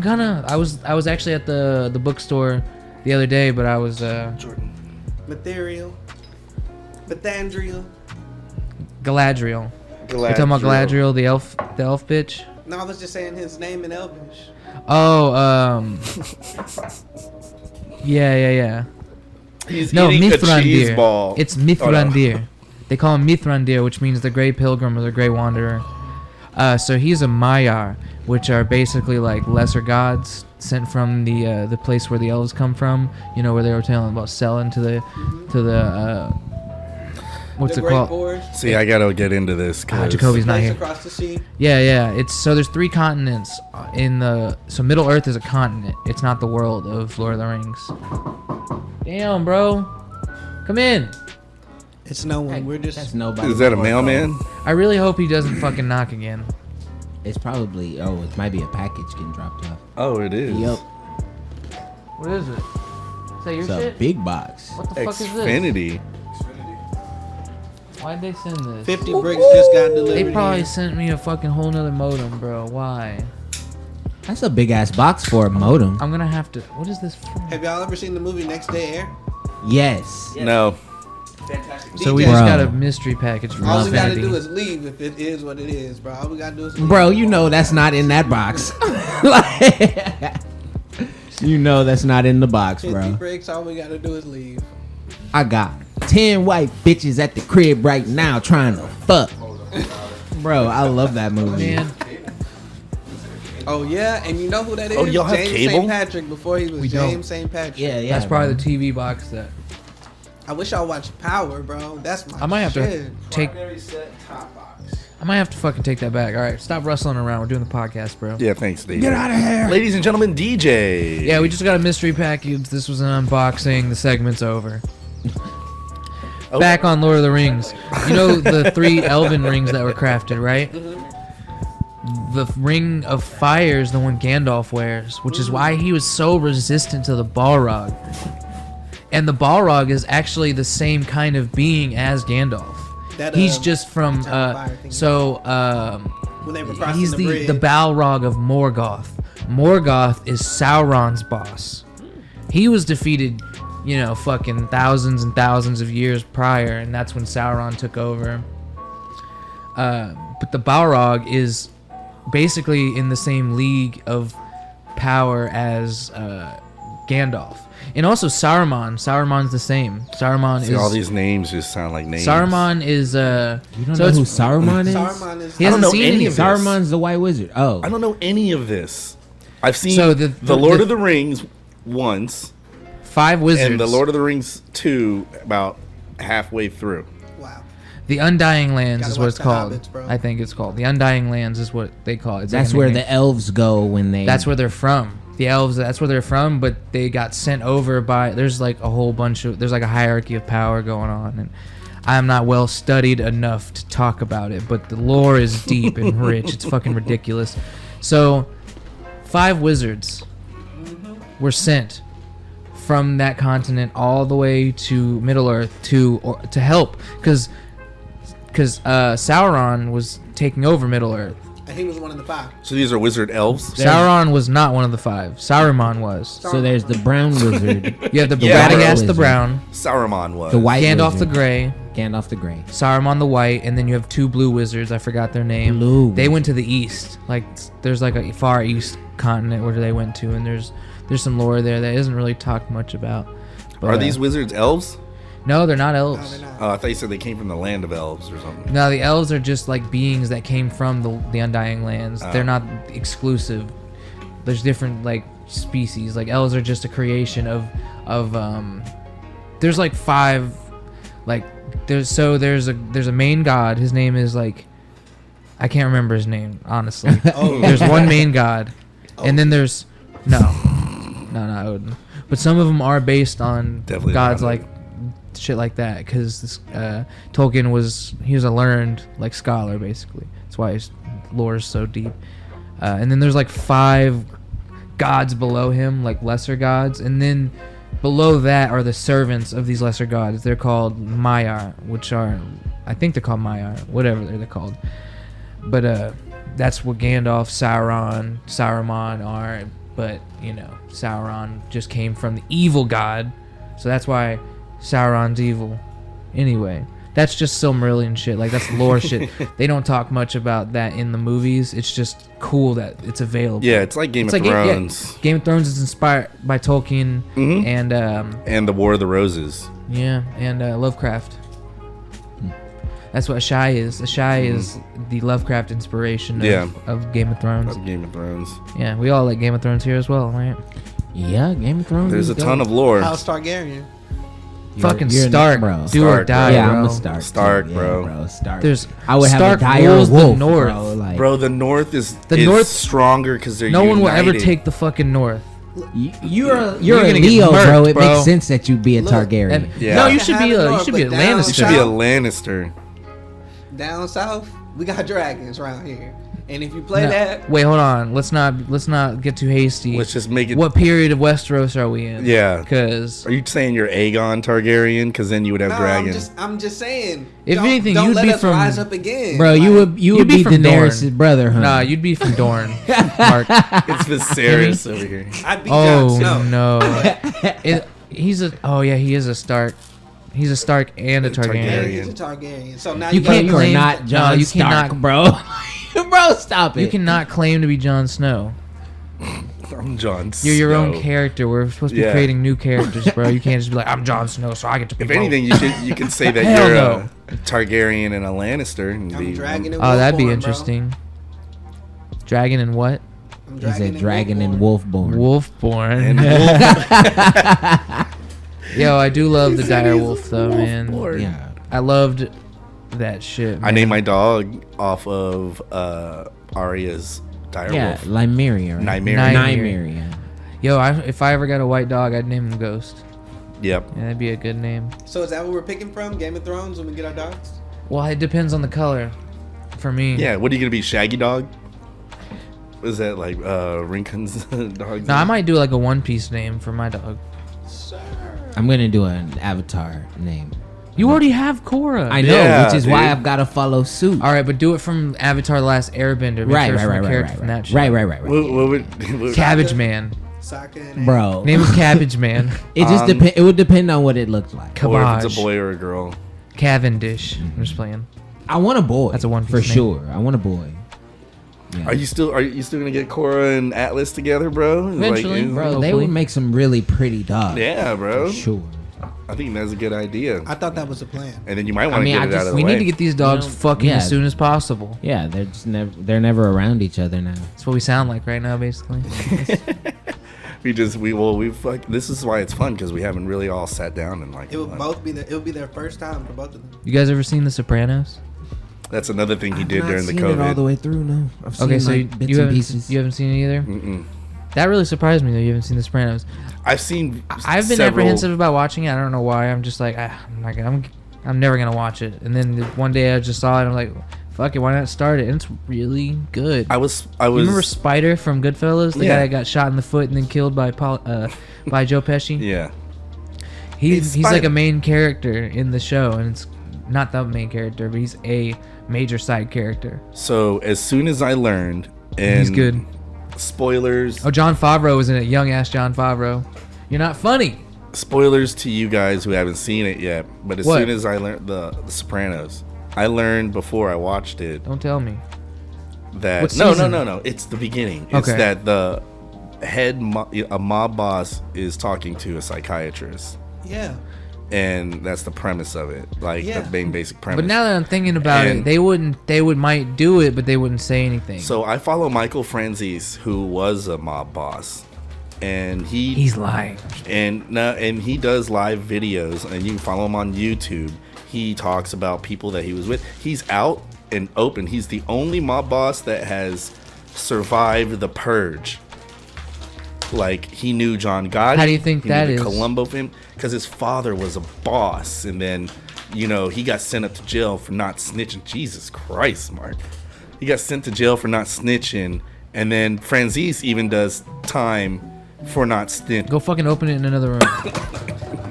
was actually at the bookstore the other day, but I was Jordan. Ethereal. Bethandriel. Galadriel. You're talking about Galadriel, the elf bitch. No, I was just saying his name in Elvish. Oh, yeah. He's No, eating a cheese Mithrandir. ball. It's Oh, no. Mithrandir. They call him Mithrandir, which means the Gray Pilgrim or the Gray Wanderer. So he's a Maiar, which are basically like lesser gods sent from the place where the elves come from. You know, where they were telling about selling to the what's the it Great called? Boars. See, I gotta get into this. Jacoby's not Place here. across the sea. Yeah. It's so there's 3 continents so Middle Earth is a continent. It's not the world of Lord of the Rings. Damn, bro, come in. It's no one. We're That's just. nobody. Is that a mailman? I really hope he doesn't fucking knock again. It's probably. It might be a package getting dropped off. Oh, it is. Yep. What is it? Is that your It's a shit? big box. What the fuck is this? Xfinity. Why'd they send this? 50 bricks just got delivered. They probably here. sent me a fucking whole nother modem, bro. Why? That's a big ass box for a modem. I'm gonna have to. What is this for? Have y'all ever seen the movie Next Day Air? Yes. No. So we DJ. just Bro. got a mystery package from All we gotta Xfinity. do is leave if it is what it is, bro. All we gotta do is leave. Bro, you know that's not in that box. Like, you know that's not in the box, 50 bro. bricks, all we gotta do is leave. I got 10 white bitches at the crib right now trying to fuck. Bro, I love that movie. Man, Oh yeah, and you know who that is? Oh, y'all have James cable? St. Patrick before he was We don't. James St. Patrick. Yeah, yeah. that's probably bro. the TV box that I wish y'all watched Power, bro. That's my I might have shit. to take. I might have to fucking take that back. All right, stop rustling around. We're doing the podcast, bro. Yeah, thanks, DJ. Get out of here. Ladies and gentlemen, DJ. Yeah, we just got a mystery package. This was an unboxing. The segment's over. Oh. Back on Lord of the Rings. You know the 3 elven rings that were crafted, right? The ring of fire is the one Gandalf wears, which is why he was so resistant to the Balrog. And the Balrog is actually the same kind of being as Gandalf. That, He's just from Tower of Fire thing. When they were crossing he's the the bridge. Balrog of Morgoth. Morgoth is Sauron's boss. He was defeated, fucking thousands and thousands of years prior, and that's when Sauron took over. But the Balrog is basically in the same league of power as Gandalf. And also Saruman. Saruman's the same. Saruman See, is all these names just sound like names. Saruman is You don't so know it's- who Saruman is? Saruman is. He I don't hasn't know seen any any of of this. Saruman's the White Wizard. Oh. I don't know any of this. I've seen So the Lord of the Rings once, 5 wizards. and the Lord of the Rings 2 about halfway through. Wow. The Undying Lands Gotta is what watch it's the called. Hobbits, bro. I think it's called. The Undying Lands is what they call it. It's like That's a where nickname. the elves go when they. That's where they're from. The elves, that's where they're from, but they got sent over by. There's like a whole bunch of. There's like a hierarchy of power going on, and I'm not well studied enough to talk about it, but the lore is deep and rich. It's fucking ridiculous. So, 5 wizards were sent from that continent all the way to Middle Earth to help, because Sauron was taking over Middle Earth. And he was one of the 5. So these are wizard elves. Sauron was not one of the 5. Saruman was. So there's the brown wizard, You have the Yeah. Radagast Wizard. the brown, Saruman was. the white Gandalf wizard, the gray, Gandalf the gray. Saruman the white, and then you have 2 blue wizards. I forgot their name. Blue They went to the east. Like there's like a far east continent where they went to, and there's some lore there that isn't really talked much about. But, Are these wizards elves? No, they're not No, elves. they're not. Oh, I thought you said they came from the land of elves or something. No, the elves are just like beings that came from the Undying Lands. Oh. They're not exclusive. There's different like species. Like elves are just a creation of there's like 5 like there's a main god. His name is like I can't remember his name, honestly. There's one main god. And then there's not Odin. But some of them are based on Definitely gods not like shit like that, because Tolkien was a learned like scholar basically. That's why his lore is so deep. And then there's like 5 gods below him, like lesser gods, and then below that are the servants of these lesser gods. They're called Maiar, which are, I think they're called Maiar, whatever they're called. But that's what Gandalf, Saruman are. But you know, Sauron just came from the evil god, so that's why Sauron's evil. Anyway, that's just Silmarillion shit. Like that's lore shit. They don't talk much about that in the movies. It's just cool that it's available. Yeah, it's like Game of Thrones. Game of Thrones is inspired by Tolkien And the War of the Roses. Yeah, and Lovecraft. That's what Ashai is. Ashai is the Lovecraft inspiration of Game of Thrones. Game of Thrones. Yeah, we all like Game of Thrones here as well, right? Yeah, Game of Thrones. There's a ton of lore. How's Targaryen? Fucking Stark, bro. Do or Stark, die, Yeah, bro. I'm a Stark. Stark, too. bro. Yeah, Stark. There's I would Stark have a dire rules the wolf, North. bro. Like, Bro, the North is North- stronger because they're No one will ever united. take the fucking North. you're a gonna get Leo, murked, bro. It bro. makes sense that you'd be a Look, Targaryen. And- Yeah. No, you You should can be have a it you north, should be a but down You should be a Lannister. Lannister. Down south, we got dragons around here, and if you play No. that, Wait, hold on. Let's not get too hasty. Let's just make it. What period of Westeros are we in? Yeah. Because Are you saying you're Aegon Targaryen? Because then you would have no, dragons. I'm just saying. If don't, anything, don't you'd let be us from- rise up again, Bro, Like, you would You'd be be from Daenerys' Dorne. brother, huh? Nah, you'd be from Dorne. Mark. It's Viserys over here. I'd be Jon Oh Snow. no. He is a Stark. He's a Stark and a A Targaryen. Yeah, Targaryen. he's a Targaryen. So now You you, can't you are claim- not no, Jon you Stark, cannot- bro. Bro, stop it. You cannot claim to be Jon Snow. I'm Jon You're your own Snow. character. We're supposed to be Yeah. creating new characters, bro. You can't just be like, I'm Jon Snow, so I get to be If both. anything, you can say that Hell you're no. a Targaryen and a Lannister. And I'm dragon and Oh, that'd be Wolfborn, interesting. Dragon and what? Bro. I'm He's a dragon and Wolfborn. Wolfborn. And Wolfborn. Yo, I do love the dire wolf though, man. Yeah. I loved that shit. I man. named my dog off of Arya's direwolf. Yeah, Lymeria. Right? Nymeria. Nymeria. Yo, if I ever got a white dog, I'd name him Ghost. Yep. Yeah, that'd be a good name. So is that what we're picking from? Game of Thrones when we get our dogs? Well, it depends on the color. For me. Yeah. What are you gonna be, Shaggy Dog? Was that like Rincon's dog? No, I might do like a One Piece name for my dog. I'm gonna do an avatar name. You already have Korra. I know, Yeah, which is why dude. I've got to follow suit. All right, but do it from Avatar: The Last Airbender. Make Right, sure it's right, from a right, character right, from that shit. right. What would Cabbage Man. Sokka and Bro, Name is Cabbage Man. it just depend. It would depend on what it looked like. or if Cabbage. it's a boy or a girl? Cavendish. I'm just playing. I want a boy. That's a One Piece for name. sure. I want a boy. Yeah. Are you still gonna get Korra and Atlas together, bro? Eventually, Like, Bro, they Hopefully. would make some really pretty dogs. yeah, bro. For sure. I think that's a good idea. I thought that was the plan. And then you might want to mean, get I it just- out of the We way. need to get these dogs You know, fucking yeah. as soon as possible. Yeah, they're never around each other now. That's what we sound like right now, basically. This is why it's fun because we haven't really all sat down and like. It would be their first time for both of them. You guys ever seen The Sopranos? That's another thing he did I've during not the seen it all the COVID. way through. No, I've Okay, seen so like, bits you and haven't pieces. you haven't seen it either. Mm-mm. That really surprised me though. You haven't seen The Sopranos. I've seen. I've been several- apprehensive about watching it. I don't know why. I'm just like I'm never gonna watch it. And then one day I just saw it. And I'm like, fuck it, why not start it? And it's really good. I was. You remember Spider from Goodfellas, the Yeah. guy that got shot in the foot and then killed by by Joe Pesci? Yeah. He's Spider- like a main character in the show, and it's not the main character, but he's a major side character. So as soon as I learned, and He's good. Spoilers. Oh, John Favreau was in it. Young ass John Favreau. You're not funny. Spoilers to you guys who haven't seen it yet. But as What? soon as I learned the Sopranos, I learned before I watched it Don't tell me. that What no. season? It's the beginning. It's Okay. that the head a mob boss is talking to a psychiatrist. Yeah. and that's the premise of it, like Yeah. the main basic premise. But now that I'm thinking about And- it, they might do it, but they wouldn't say anything. So I follow Michael Franzese, who was a mob boss, and He's lying. and he does live videos, and you can follow him on YouTube. He talks about people that he was with. He's out and open. He's the only mob boss that has survived the purge. Like, he knew John Gotti. How do you think he that knew is? the Columbo film, because his father was a boss, and then he got sent up to jail for not snitching. Jesus Christ, Mark. He got sent to jail for not snitching, and then Franzese even does time for not snitching. Go fucking open it in another room.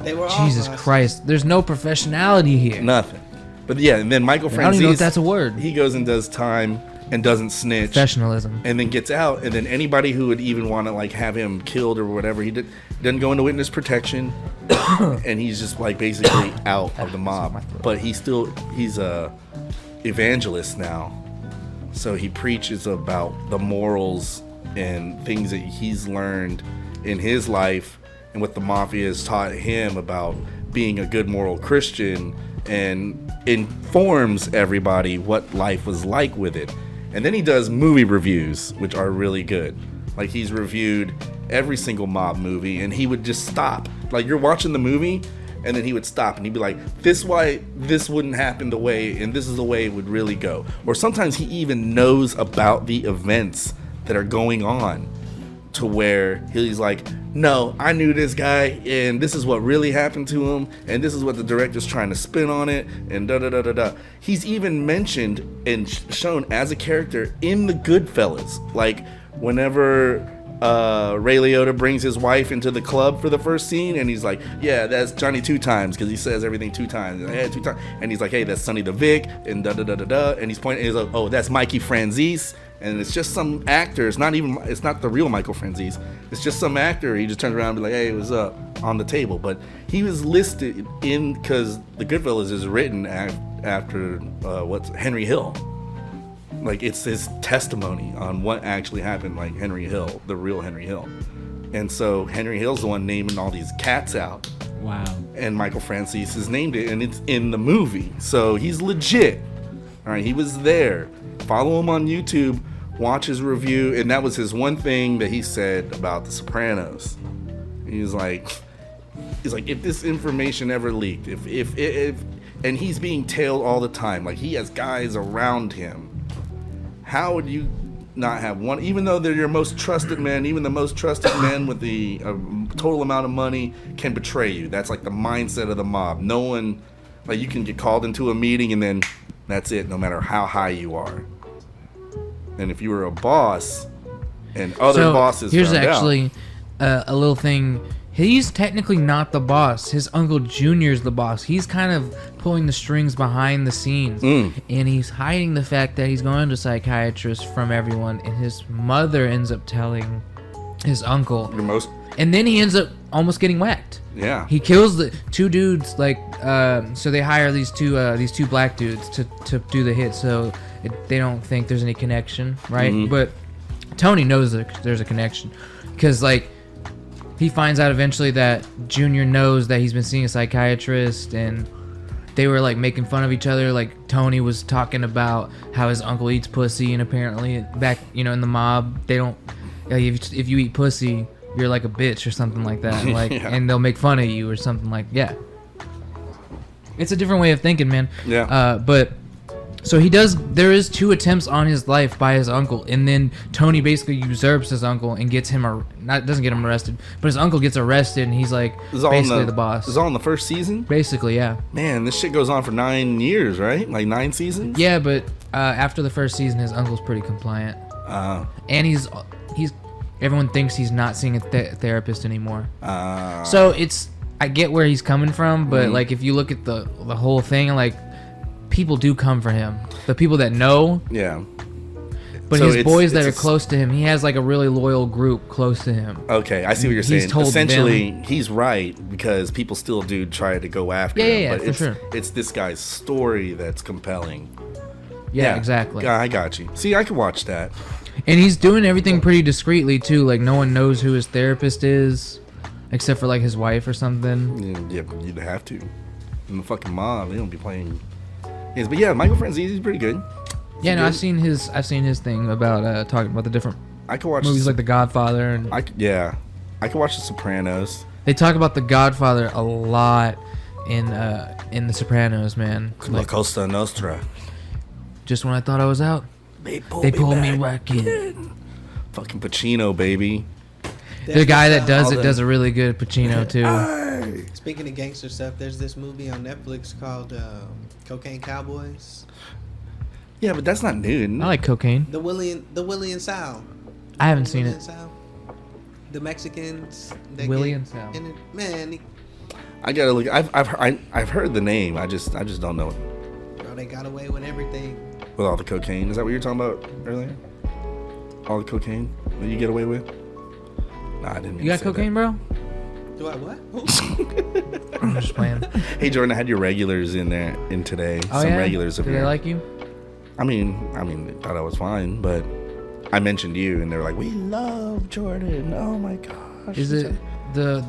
They were all Jesus bosses. Christ. There's no professionality here. Nothing. But yeah, and then Michael I don't even know if Franzese, that's a word. he goes and does time and doesn't snitch, Professionalism. and then gets out. And then anybody who would even want to like have him killed or whatever, he doesn't go into witness protection, and he's just like basically out of the mob. But he's a evangelist now, so he preaches about the morals and things that he's learned in his life and what the mafia has taught him about being a good moral Christian, and informs everybody what life was like with it. And then he does movie reviews, which are really good. Like, he's reviewed every single mob movie, and he would just stop. Like, you're watching the movie, and then he would stop, and he'd be like, this why this wouldn't happen the way, and this is the way it would really go. Or sometimes he even knows about the events that are going on, to where he's like, no, I knew this guy, and this is what really happened to him, and this is what the director's trying to spin on it, and da-da-da-da-da. He's even mentioned and shown as a character in the Goodfellas. Like, whenever Ray Liotta brings his wife into the club for the first scene, and he's like, yeah, that's Johnny 2 times, because he says everything 2 times. Like, hey, 2 times. And he's like, hey, that's Sonny the Vic, and da-da-da-da-da. And he's pointing, he's like, oh, that's Mikey Franzese. And it's just some actor. It's not the real Michael Franzese. It's just some actor. He just turns around and be like, hey, what's up, on the table. But he was listed in, because the Goodfellas is written after Henry Hill. Like, it's his testimony on what actually happened, like Henry Hill, the real Henry Hill. And so Henry Hill's the one naming all these cats out. Wow. And Michael Franzese has named it, and it's in the movie. So he's legit. All right, he was there. Follow him on YouTube. Watch his review, and that was his one thing that he said about The Sopranos. He's like, if this information ever leaked, if and he's being tailed all the time, like, he has guys around him. How would you not have one? Even though they're your most trusted men, even the most trusted men with the total amount of money can betray you. That's like the mindset of the mob. No one, like, you can get called into a meeting and then that's it, no matter how high you are. And if you were a boss and other bosses here's found actually a little thing. He's technically not the boss. His uncle Junior's the boss. He's kind of pulling the strings behind the scenes. And he's hiding the fact that he's going to a psychiatrist from everyone. And his mother ends up telling his uncle. And then he ends up almost getting whacked. Yeah. He kills the 2 dudes, like, so they hire these two black dudes to do the hit, so they don't think there's any connection, right? Mm-hmm. But Tony knows that there's a connection, because, like, he finds out eventually that Junior knows that he's been seeing a psychiatrist, and they were, like, making fun of each other. Like, Tony was talking about how his uncle eats pussy, and apparently back, in the mob, they don't, like, if you eat pussy, you're like a bitch or something like that, like, Yeah. and they'll make fun of you or something like, yeah. It's a different way of thinking, man. Yeah. But so there is 2 attempts on his life by his uncle, and then Tony basically usurps his uncle and gets him doesn't get him arrested, but his uncle gets arrested, and he's like basically the boss. It's all in the first season? Basically, yeah. Man, this shit goes on for 9 years, right? Like 9 seasons? Yeah, but after the first season, his uncle's pretty compliant. And he's everyone thinks he's not seeing a therapist anymore. So I get where he's coming from, but like, if you look at the whole thing, like, people do come for him. The people that know. Yeah. But So his boys that are close to him, he has like a really loyal group close to him. Okay, I see what you're He's saying. told Essentially, he's right, because people still do try to go after him. Yeah, But for sure. It's this guy's story that's compelling. Yeah, exactly. I got you. See, I can watch that. And he's doing everything pretty discreetly too. Like, no one knows who his therapist is. except for like his wife or something. Yeah, you'd have to. And the fucking mom, they don't be playing. Yes, but yeah, Michael Franzese's pretty good. Yeah, no, good. I've seen his thing about talking about the different I could watch movies like The Godfather, and I could watch The Sopranos. they talk about The Godfather a lot in The Sopranos, man. La Costa Nostra. Just when I thought I was out, they pulled me back in. Fucking Pacino, baby. The guy that does all it the- does a really good Pacino too. Hey. Speaking of gangster stuff, there's this movie on Netflix called Cocaine Cowboys. Yeah, but that's not new. I like cocaine. The Willie and Sal. I haven't seen Willie it. and Sal? The Mexicans. That Willie get and Sal. in it. Man, I gotta look. I've heard the name. I just don't know it. bro, they got away with everything. With all the cocaine, is that what you were talking about earlier? All the cocaine that you get away with? Nah, I didn't. Mean You to got say cocaine, bro? Do I what? I'm just playing. that. Hey Jordan, I had your regulars in there today. Oh, Some yeah? regulars of Did they here. like you? I mean, they thought I was fine, but I mentioned you, and they were like, "We love Jordan." Oh my gosh. Is it the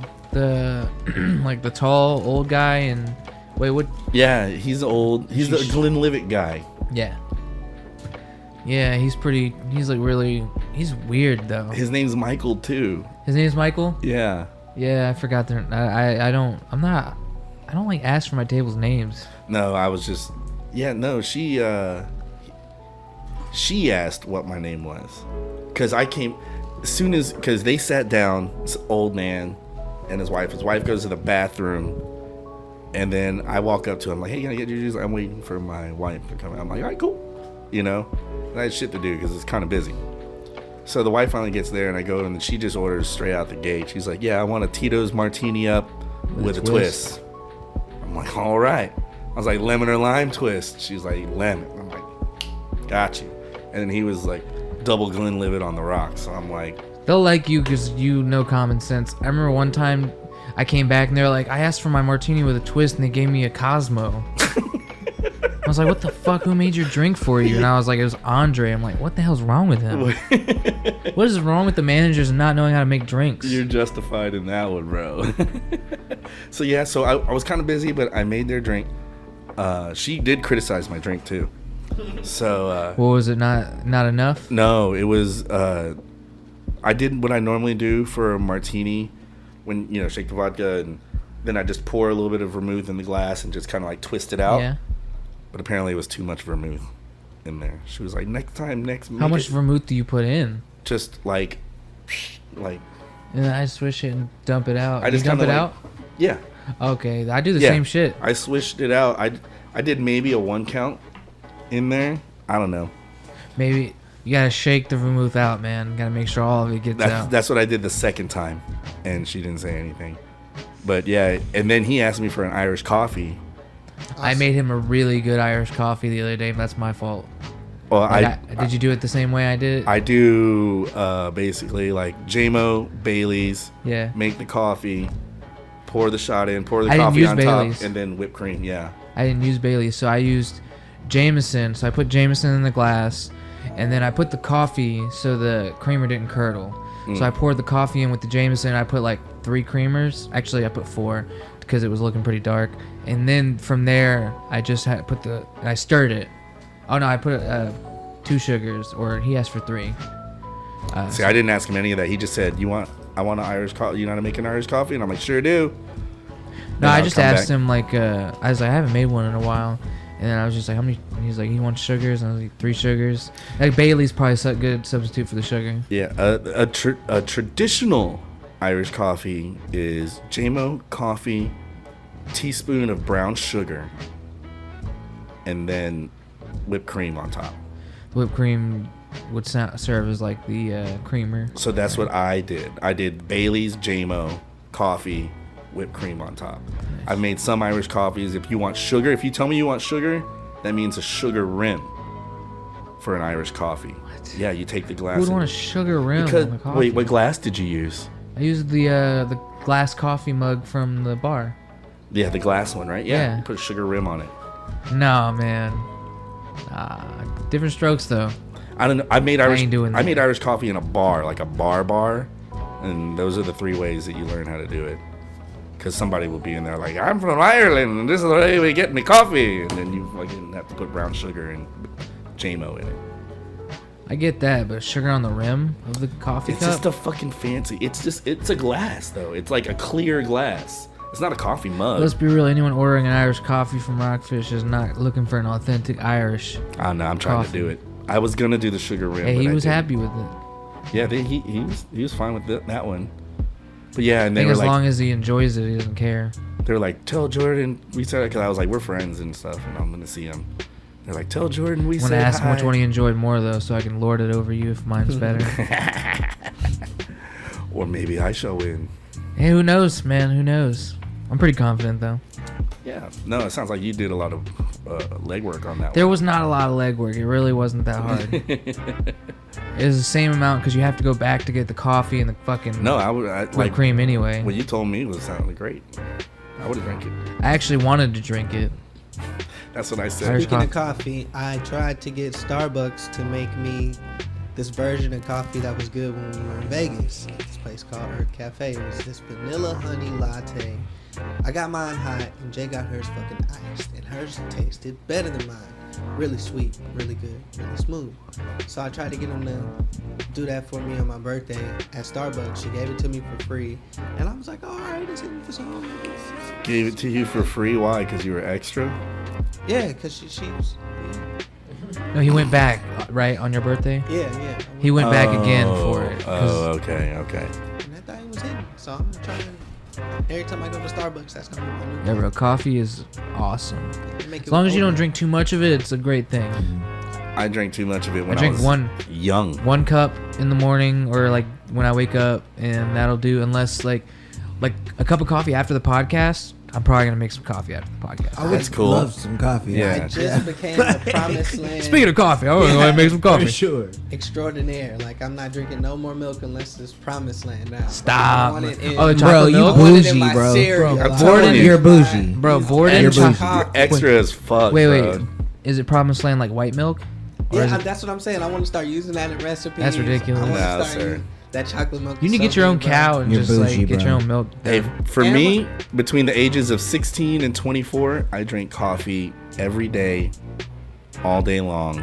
like the tall old guy and wait what? Yeah, he's old. He's the Sheesh. Glenlivet guy. Yeah. Yeah, he's pretty. He's like really. He's weird though. His name's Michael too. His name's Michael. Yeah. Yeah, I forgot their. I don't. I'm not. I don't like ask for my table's names. No, I was just. Yeah, no, she asked what my name was, cause I came as soon as because they sat down. This old man and his wife. His wife goes to the bathroom, and then I walk up to him like, "Hey, can I get your juice?" I'm waiting for my wife to come. I'm like, "All right, cool," you know. And I had shit to do because it's kind of busy. So the wife finally gets there, and I go, and she just orders straight out the gate. She's like, "Yeah, I want a Tito's Martini up with a twist." I'm like, "All right." I was like, "Lemon or lime twist?" She's like, "Lemon." I'm like, "Got you." And then he was like, "Double Glenlivet on the rocks." So I'm like, They'll like you because you know common sense. I remember one time I came back and they were like, I asked for my martini with a twist and they gave me a Cosmo. I was like, what the fuck? Who made your drink for you? And I was like, it was Andre. I'm like, what the hell's wrong with him? What is wrong with the managers not knowing how to make drinks? "You're justified in that one, bro." So yeah, so I was kind of busy, but I made their drink. She did criticize my drink too. So What was it? Not enough? no, it was. I did what I normally do for a martini, when shake the vodka and then I just pour a little bit of vermouth in the glass and just kind of like twist it out. Yeah. But apparently it was too much vermouth in there. She was like, "Next time, How much vermouth do you put in? Just like, And then I swish it and dump it out. I just you dump it kinda out? yeah. Okay, I do the Yeah. same shit. I swished it out. I did maybe a 1 count in there. I don't know. Maybe you gotta shake the vermouth out, man. Gotta make sure all of it gets out. That's what I did the second time, and she didn't say anything. But yeah, and then he asked me for an Irish coffee. I made him a really good Irish coffee the other day. But that's my fault. Well, Did you do it the same way I did it? I do basically like JMO, Bailey's, Yeah. make the coffee, pour the shot in, pour the I didn't coffee use on Bailey's. top, and then whipped cream. Yeah. I didn't use Bailey's, so I used Jameson. So I put Jameson in the glass, and then I put the coffee so the creamer didn't curdle. So I poured the coffee in with the Jameson. I put like 3 creamers. Actually, I put 4 because it was looking pretty dark. And then from there, I just had I stirred it. Oh no, I put 2 sugars, or he asked for 3. See, I didn't ask him any of that. He just said, I want an Irish coffee. You know how to make an Irish coffee?" And I'm like, "Sure do." No, Then I I'll just come asked back. him like I was like, I haven't made one in a while, and then I was just like, how many? And he's like, he wants sugars, and I was like, 3 sugars. Like Bailey's probably a good substitute for the sugar. Yeah, a traditional Irish coffee is JMO coffee, teaspoon of brown sugar, and then whipped cream on top. Whipped cream would serve as like the creamer. So that's what I did. I did Bailey's, JMO, coffee, whipped cream on top. I've made some Irish coffees. If you want sugar, if you tell me you want sugar, that means a sugar rim for an Irish coffee. What? Yeah, you take the glass. Who would and- want a sugar rim because, on the coffee? wait, what glass did you use? I used the glass coffee mug from the bar. Yeah, the glass one, right? Yeah. Yeah. You put a sugar rim on it. No, man. Different strokes though. I don't know. I made Irish. ain't doing I made that. Irish coffee in a bar, like a bar, And those are the 3 ways that you learn how to do it. Because somebody will be in there like, I'm from Ireland, and this is the way we get me coffee. And then you fucking have to put brown sugar and JMO in it. I get that, but sugar on the rim of the coffee It's cup? just a fucking fancy. It's a glass, though. It's like a clear glass. It's not a coffee mug. Let's be real. Anyone ordering an Irish coffee from Rockfish is not looking for an authentic Irish. I don't know. I'm trying coffee. to do it. I was going to do the sugar rim. Hey, but he I was didn't. happy with it. Yeah, he was fine with that one. But yeah, and I they think were as like, long as he enjoys it, he doesn't care. they're like, tell Jordan we said it, because I was like, we're friends and stuff, and I'm gonna see him. They're like, tell Jordan we I want to said ask him hi. which one he enjoyed more, though, so I can lord it over you if mine's better. Or maybe I shall win. Hey, who knows, man? Who knows? I'm pretty confident, though. Yeah. No, it sounds like you did a lot of legwork on that There was not a lot of legwork. It really wasn't that hard. It was the same amount because you have to go back to get the coffee and the fucking one. No, I would whipped like cream anyway. what you told me was sounding great. I would have drank it. I actually wanted to drink it. That's what I said. Irish Speaking of coffee, I tried to get Starbucks to make me this version of coffee that was good when we were in Vegas. This place called Earth Cafe. It was this vanilla honey latte. I got mine hot, and Jay got hers fucking iced, and hers tasted better than mine. Really sweet, really good, really smooth. So I tried to get him to do that for me on my birthday at Starbucks. She gave it to me for free, and I was like, all right, it's in for some. Gave it to you for free. Why? Because you were extra. Yeah, because she was. No, he went back, right, on your birthday? Yeah. He went back again for it. 'cause Oh, okay. And that thing was hidden. So I'm trying. Every time I go to Starbucks, that's gonna be my new. Yeah, bro, coffee is awesome. Make it As long as you don't over. drink too much of it, it's a great thing. I drank too much of it when I drink was young. one cup in the morning or like when I wake up, and that'll do. Unless like a cup of coffee after the podcast, I'm probably gonna make some coffee after the podcast. I would That's cool. love some coffee. Yeah. I just became a promised land Speaking of coffee, I want to make some coffee. For sure. extraordinaire. Like I'm not drinking no more milk unless it's promised land now. Stop. I want it in, Oh, the Bro, chocolate you milk? I want it in bougie, my bro. cereal. I'm I telling want it you. You're in my- bougie. Bro, Vordan You're chocolate. bougie. You're extra as fuck. Wait, bro. is it Promised Land like white milk? Or is Yeah, it- that's what I'm saying. I want to start using that in recipes. That's ridiculous. I want No, to start sir. using that chocolate milk. you need to is get your so own good, bro. cow and You're just bougie, like get bro. your own milk. Hey, for And me, between the ages of 16 and 24, I drink coffee every day, all day long,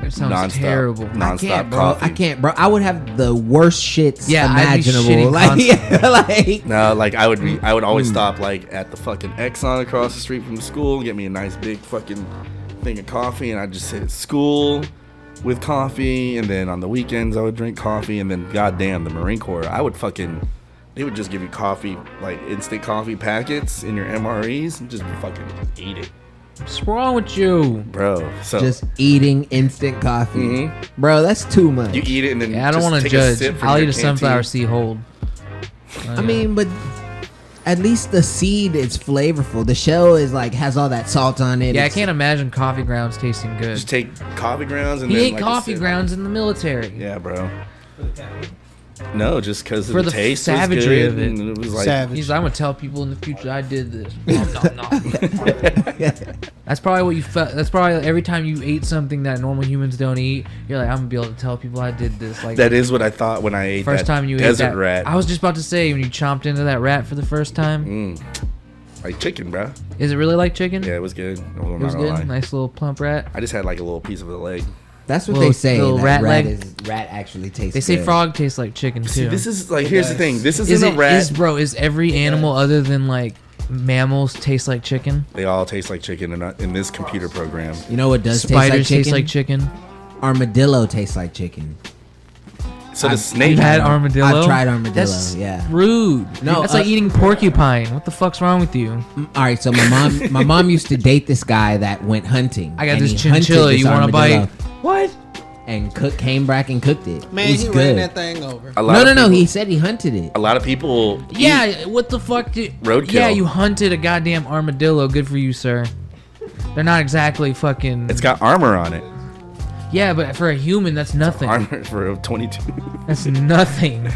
It sounds nonstop, terrible. I can't, bro. coffee. I can't, bro. I would have the worst shits Yeah, I'd be imaginable. shitting Like, constantly. yeah, like No, like I would always stop like at the fucking Exxon across the street from the school, get me a nice big fucking thing of coffee, and I'd just sit at school with coffee, and then on the weekends I would drink coffee, and then goddamn the Marine Corps, they would just give you coffee, like instant coffee packets in your MREs, and just fucking eat it, What's wrong with you? bro. So just eating instant coffee, Mhm. bro. That's too much. you eat it, and then Yeah, I don't just want to take a judge. sip from I'll your eat a sunflower canteen. seed whole. I mean, but at least the seed is flavorful. The shell is like has all that salt on it. Yeah, I It's- can't imagine coffee grounds tasting good. Just take coffee grounds and He then ate like a coffee sip. grounds in the military. Yeah, bro. No, just because For the the taste savagery was of good, it. and it was like Savage. He's like, I'm gonna tell people in the future I did this. No. That's probably what you felt. That's probably every time you ate something that normal humans don't eat, you're like, I'm gonna be able to tell people I did this. Like that is what I thought when I ate first that time you ate desert that rat. I was just about to say when you chomped into that rat for the first time. Like chicken, bro. Is it really like chicken? Yeah, it was good. I'm It was not gonna lie. good. Nice little plump rat. I just had like a little piece of the leg. That's what Little- they say. little That rat leg. rat actually tastes. They say good. frog tastes like chicken too. See, this is like here's the thing. This is isn't a rat. Is every animal other than like mammals taste like chicken? They all taste like chicken in this computer program. You know what does Spiders taste like taste chicken? like chicken. Armadillo tastes like chicken. So the I've- snake. You've had armadillo? I've tried armadillo. That's yeah. rude. No, that's like eating porcupine. What the fuck's wrong with you? All right, so my mom used to date this guy that went hunting. I got and this he hunted chinchilla. this You want to armadillo bite? What? And came back and cooked it. Man, it was he good. ran that thing over. A lot No, of no, no. people- He said he hunted it. A lot of people. Yeah, what the fuck? Roadkill. Yeah, you hunted a goddamn armadillo. Good for you, sir. They're not exactly fucking. It's got armor on it. Yeah, but for a human, that's nothing. Armor for a 22. That's nothing.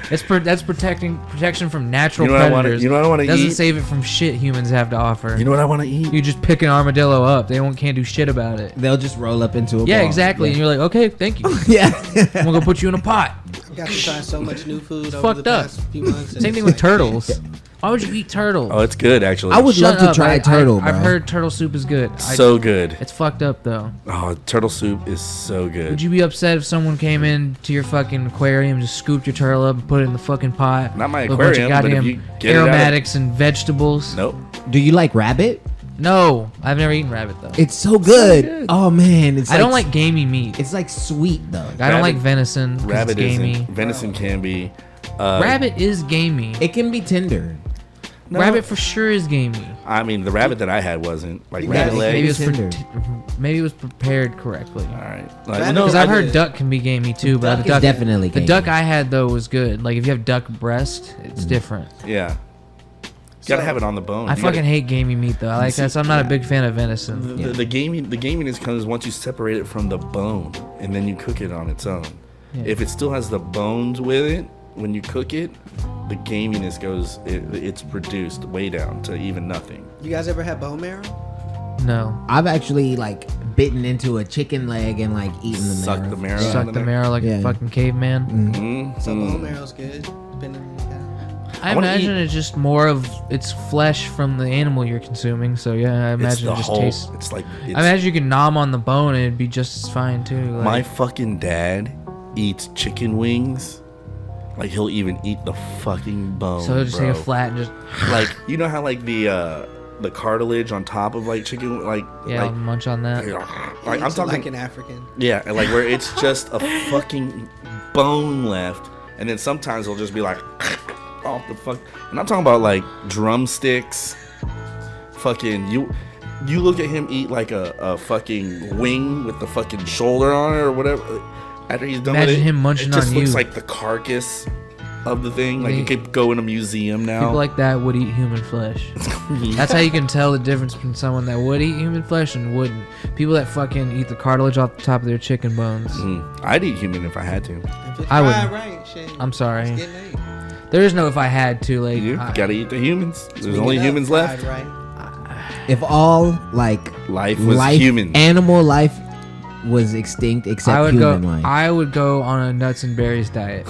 That's protection from natural You know what I wanna- predators. you know what I wanna Doesn't eat? save it from shit humans have to offer. You know what I want to eat? You just pick an armadillo up. They can't do shit about it. They'll just roll up into a Yeah, ball. exactly. And Yeah. you're like, okay, thank you. Yeah. I'm gonna go put you in a pot. Got to try so much new food over fucked the up. past few months. and Same it's thing with like, turtles. Why would you eat turtle? Oh, it's good actually. I would Shut love to up. try turtle, bro. I've heard turtle soup is good. So good. It's fucked up though. Oh, turtle soup is so good. Would you be upset if someone came in to your fucking aquarium, just scooped your turtle up and put it in the fucking pot? Not my with a bunch of aquarium, but if goddamn you get it out of- aromatics and vegetables. Nope. Do you like rabbit? No, I've never eaten rabbit though. It's so good. good. Oh man, it's I don't like gamey meat. It's like sweet though. I don't like rabbit- venison. 'Cause Rabbit it's gamey. isn't. Venison can be. Rabbit is gamey. It can be tender. No. Rabbit for sure is gamey. I mean, the rabbit that I had wasn't like Yeah, rabbit it leg. Maybe it was tender. maybe it was prepared correctly. All right. Rabbit- Because I've heard did. duck can be gamey too, but Duck the is duck definitely the gamey. duck I had though was good. Like if you have duck breast, it's different. Yeah. Gotta have it on the bone. I You fucking gotta- hate gamey meat though. I like that, so I'm not a big fan of venison. The gaminess comes once you separate it from the bone and then you cook it on its own. Yeah. If it still has the bones with it, when you cook it, the gaminess goes. It's reduced way down to even nothing. You guys ever had bone marrow? No, I've actually like bitten into a chicken leg and like eaten the Suck marrow. the marrow. suck the marrow like Yeah. a fucking caveman. Mm-hmm. So bone marrow's good, depending on the cow. I wanna imagine eat- it's just more of it's flesh from the animal you're consuming. So yeah, I It's imagine the it just whole. tastes. It's like. It's, I imagine you could nom on the bone and it'd be just as fine too. Like, my fucking dad eats chicken wings. Like he'll even eat the fucking bone. so he'll just bro. take a flat and just Like you know how like the cartilage on top of like chicken like yeah, like, munch on that. like I'm Eats it talking like an African. yeah, and like where it's just a fucking bone left, and then sometimes it'll just be like off the fuck. And I'm talking about like drumsticks. Fucking you look at him eat like a fucking wing with the fucking shoulder on it or whatever. After he's done Imagine with it, him munching it just on looks you. like the carcass of the thing. Like Yeah. it could go in a museum now. People like that would eat human flesh. That's how you can tell the difference between someone that would eat human flesh and wouldn't. People that fucking eat the cartilage off the top of their chicken bones. I'd eat human if I had to. If it's I would- fried right, shit. I'm sorry. It's getting ate. There is no if I had to. Like, You I- gotta eat the humans. There's Speak only it up, humans fried left. Right. If all like Life was human. animal life was extinct except I would go. human life. I would go on a nuts and berries diet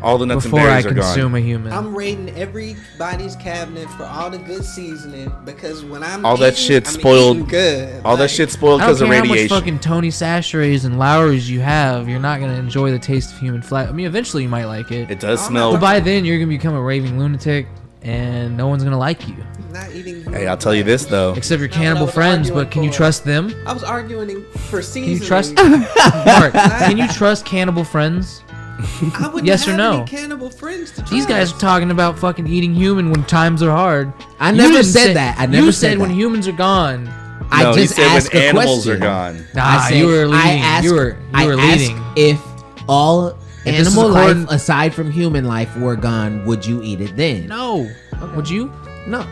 All the nuts before and I berries are consume gone. a human. I'm raiding everybody's cabinet for all the good seasoning because when I'm All that eating, shit I'm spoiled. eating good. All that Like, shit spoiled I don't because of care how much radiation. fucking Tony Sacheries and Lowry's you have. You're not gonna enjoy the taste of human flesh. I mean, eventually you might like it, It does I'm smell. but by then you're gonna become a raving lunatic, and no one's gonna like you not eating. Hey, I'll tell you this though. except your Not what I cannibal was friends. arguing But can you for. trust them? I was arguing for Can seasoning. you trust Mark? Can you trust cannibal friends? I wouldn't Yes or have no? any cannibal friends to These guys are trust. talking about fucking eating human when times are hard. I You never didn't said say- that. I You never said said when that. humans are gone. I No, just he said asked when a animals question. are gone. Nah, I said, you were leading. I asked, you were I leading. asked if all If this is animal according- life aside from human life were gone, would you eat it then? No. Would you? No.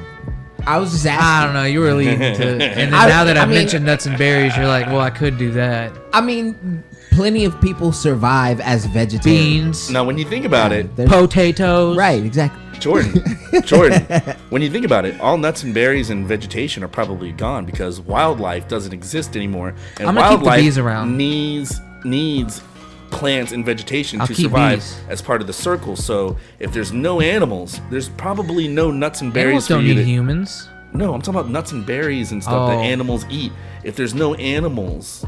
I was just asking. I don't know. You were leading to. And then I- now that I I mean- mentioned nuts and berries, you're like, well, I could do that. I mean, plenty of people survive as vegetarians. Beans, Now, when you think about it, There's- potatoes. Right, exactly. Jordan, when you think about it, all nuts and berries and vegetation are probably gone because wildlife doesn't exist anymore, and I'm gonna keep the wildlife bees around. needs plants and vegetation I'll to keep survive bees. as part of the circle. So, if there's no animals, there's probably no nuts and berries Animals for don't you need to. humans. No, I'm talking about nuts and berries and stuff that Oh. animals eat. If there's no animals,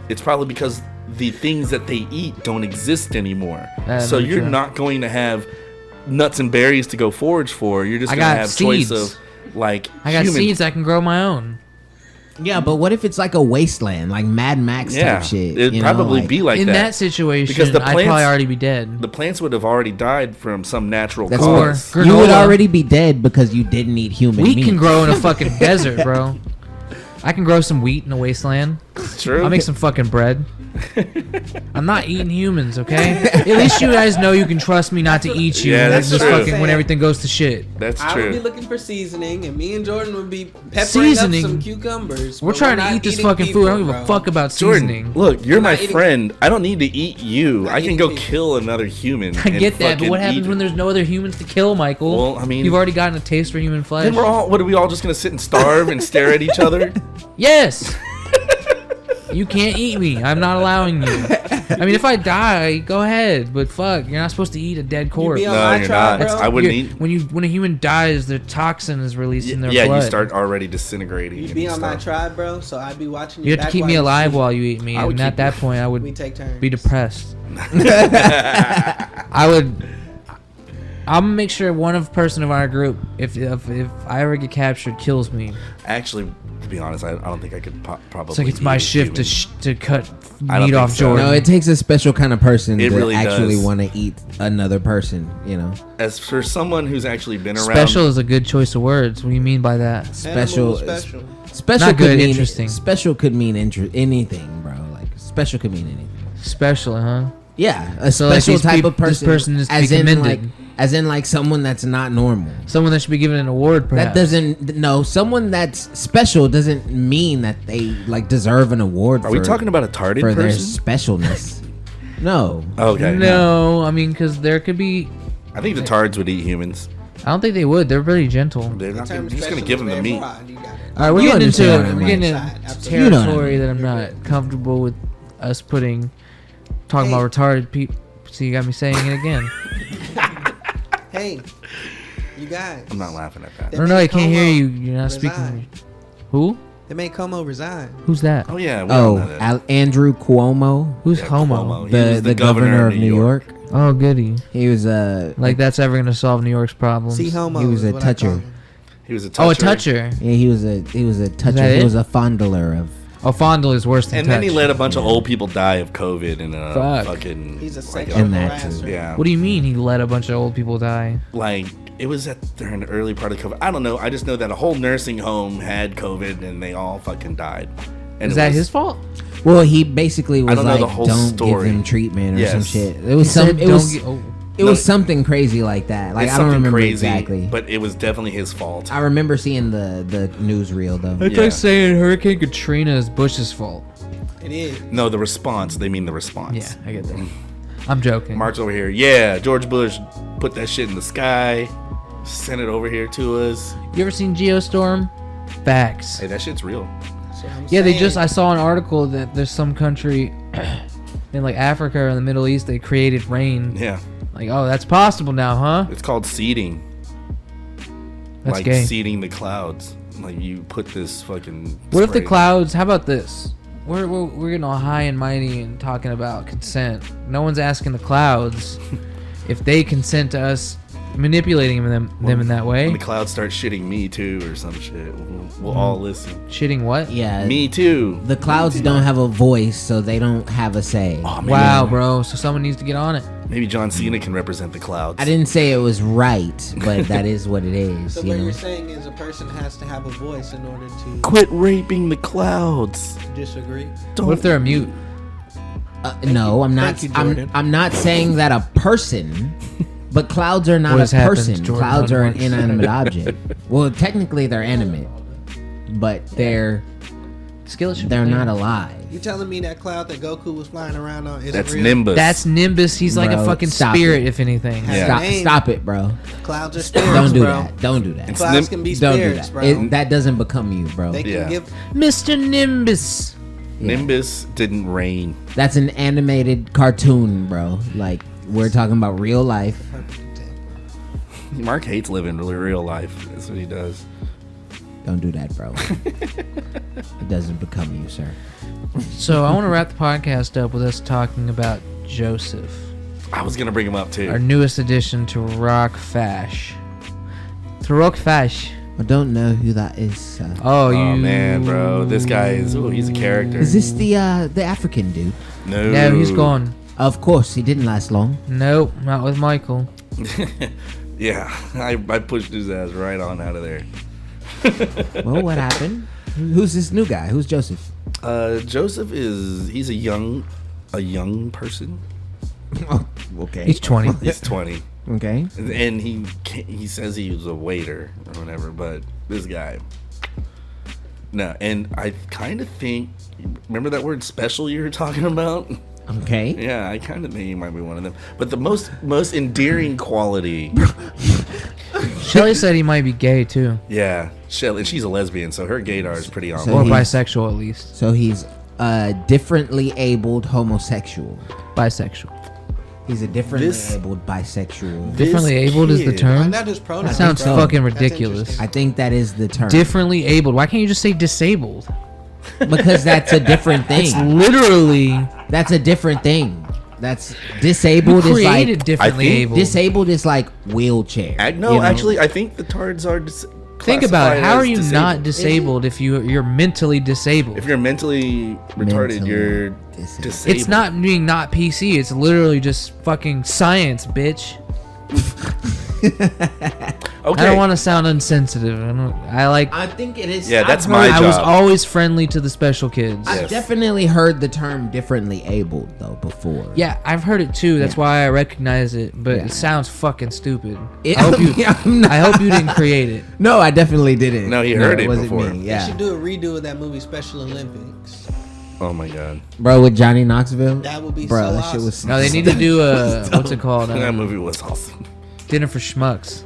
it's probably because the things that they eat don't exist anymore. That So is you're true. not going to have nuts and berries to go forage for. You're just I going to got have seeds. choice of like I got human. seeds. I can grow my own. Yeah, but what if it's like a wasteland, like Mad Max Yeah, type shit? it'd you know, probably like- be like In that. that situation, Because the I'd probably plants- already be dead. The plants would have already died from some natural That's cause. Or You would granola. already be dead because you didn't eat human Wheat meat. can grow in a fucking desert, bro. I can grow some wheat in a wasteland. True. I'll make some fucking bread. I'm not eating humans, okay? At least you guys know you can trust me not to eat you. Yeah, when that's just true. fucking when everything goes to shit. That's I would be true. looking for seasoning, and me and Jordan would be peppering Seasoning? up some cucumbers. We're but trying to not eat this eating fucking people, food. I don't give a bro. fuck about Jordan, seasoning. look, you're my not eating- friend. I don't need to eat you. Not I can eating go people. kill another human. I and get that, but fucking what happens eat when it. there's no other humans to kill, Michael? Well, I mean- you've already gotten a taste for human flesh. Then what are we all just gonna sit and starve and stare at each other? Yes. You can't eat me. I'm not allowing you. I mean, if I die, go ahead. But fuck, you're not supposed to eat a dead corpse. be on No, my you're tribe, not. bro. I wouldn't eat. When a human dies, the toxin is released in their Yeah, blood. you start already disintegrating. You and be on my stuff. tribe, bro. So I'd be watching You have to back keep while me you alive sleep. while you eat me, I would and at keep- that point, I would We take turns. be depressed. I would. I'm gonna make sure one person of our group, if I ever get captured, kills me. Actually, to be honest, I don't think I could probably. It's like it's my eat a shift human. to cut I don't meat think off so. Jordan. No, it takes a special kind of person It to really actually does. want to eat another person. You know, As for someone who's actually been around, Special is a good choice of words. What do you mean by that? special. Special. Special Not could good, mean interesting. Special could mean anything, bro. Like special could mean anything. Special, huh? Yeah, a So, like, special these type peop- of person. this person is to as be in commended. like someone that's not normal. Someone that should be given an award, perhaps. That doesn't no someone that's special doesn't mean that they like deserve an award. are we talking about a tarded for their person? specialness? No, Okay. No, I mean, because there could be. I think the tards would eat humans. I don't think they would. They're pretty gentle. They're The not. term You're just gonna special give them is the very meat. broad. You got it. All right, we're You getting into understand what I we're mean. getting Side, into absolutely. You know what I territory mean. that I'm You're not good. comfortable with us talking about retarded people. So you got me saying it again. Hey, you guys. I'm not laughing at that. I don't know. I can't hear Como you. You're not speaking. resign. Who? They made Como resign. Who's that? Oh yeah. We all oh, know that. Andrew Cuomo, Who's Yeah, homo? Cuomo. He the was governor of New York. Oh, goody. He was Like that's ever gonna solve New York's problems. See homo. He was is a what I call toucher. him. He was a toucher. Oh, a toucher. yeah, he was a toucher. that He it? was a fondler of. Oh, fondle is worse than And touch. then he let a bunch of old people die of COVID and Fuck. fucking. He's a like, sexual And that harasser. too. Yeah. What do you mean he let a bunch of old people die? Like it was during the early part of COVID. I don't know. I just know that a whole nursing home had COVID and they all fucking died. And Is it that was- his fault? Well, he basically was don't know like, the whole "Don't story. give him treatment" or some Yes. shit. It was He some. said, It "Don't was. get- oh." It No. was something crazy like that. Like It's I don't something remember crazy, exactly. but it was definitely his fault. I remember seeing the newsreel though. It's Yeah. like saying Hurricane Katrina is Bush's fault. It is. No, the response. They mean the response. Yeah, I get that. I'm joking. Mark's over here. Yeah, George Bush put that shit in the sky, sent it over here to us. You ever seen Geostorm? Facts. Hey, that shit's real. So I'm Yeah, they saying, just. I saw an article that there's some country in like Africa or the Middle East they created rain. Yeah, Like, oh, that's possible now, huh? it's called seeding. That's like gay. seeding the clouds. Like you put this fucking. What if the spray- clouds? How about this? We're getting all high and mighty and talking about consent. No one's asking the clouds if they consent to us manipulating them in that way. When the clouds start shitting me too or some shit, we'll all listen. Shitting what? Yeah, Me too. the clouds don't have a voice, so they don't have a say. Oh, maybe, Wow, bro. So someone needs to get on it. Maybe John Cena can represent the clouds. I didn't say it was right, but that is what it is. So You what know? you're saying is a person has to have a voice in order to Quit raping the clouds. disagree. What if they're a mute? No, I'm not. Thank you, Jordan. I'm not saying that a person. But clouds are not What has a happened, person. Jordan Clouds are an once. inanimate object. Well, technically they're animate, but they're Skillet. not alive. You telling me that cloud that Goku was flying around on is That's real? Nimbus. That's Nimbus. He's like a Bro, fucking stop spirit, it. if anything. Yeah. Stop, name. stop it, bro. Clouds are spirits, Don't do bro. that. Don't do that. It's Clouds Nim- can be Don't do spirits, that. bro. That doesn't become you, bro. They can Yeah. give. Mr. Nimbus. Nimbus didn't rain. That's an animated cartoon, bro. Like we're talking about real life. Mark hates living real life. That's what he does. Don't do that, bro. It doesn't become you, sir. So I want to wrap the podcast up with us talking about Joseph, I was gonna bring him up too. our newest addition to Rock Fash. To Rock Fash. I don't know who that is, sir. Oh, Oh you. man, bro, this guy is. Ooh, he's a character. Is this the African dude? No, No, he's gone. Of course, he didn't last long. Nope, not with Michael. Yeah, I pushed his ass right on out of there. Well, what happened? Who's this new guy? Who's Joseph? Joseph he's a young person. Oh, okay. He's 20. He's 20, Okay. and he says he was a waiter or whatever. But this guy, no, and I kind of think. Remember that word "special" you were talking about? Okay. Yeah, I kind of think he might be one of them. But the most endearing quality, Shelly said he might be gay too, yeah, Shelly, and she's a lesbian, so her gaydar is pretty on. So or he- bisexual at least. So he's differently abled homosexual. Bisexual. He's a differently This- abled bisexual. Differently abled is the kid- term. Find out his pronouns. That sounds bro. fucking That's ridiculous. interesting. I think that is the term. Differently abled. Why can't you just say disabled? Because that's a different It's thing. literally That's a different thing. That's disabled is created like differently I think abled. disabled is like wheelchair. No, you know? actually, I think the tards are. Think about it. classified How are as you disabled. not disabled if you're mentally disabled? If you're mentally retarded, Mentally you're disabled. disabled. It's not being not PC. It's literally just fucking science, bitch. Okay. I don't want to sound insensitive. I think it is. Yeah, that's I've my heard- I was job. always friendly to the special kids. I've Yes. definitely heard the term differently abled though before. Yeah, I've heard it too. That's Yeah. why I recognize it. But Yeah. it sounds fucking stupid. It- I hope you. I'm not- I hope you didn't create it. No, I definitely didn't. No, he heard it wasn't before. Me. They Yeah, should do a redo of that movie, Special Olympics. Oh my god, bro, with Johnny Knoxville. That would be bro. so That shit awesome. was. No, they need to do a what's it called? that movie was awesome. Dinner for Schmucks.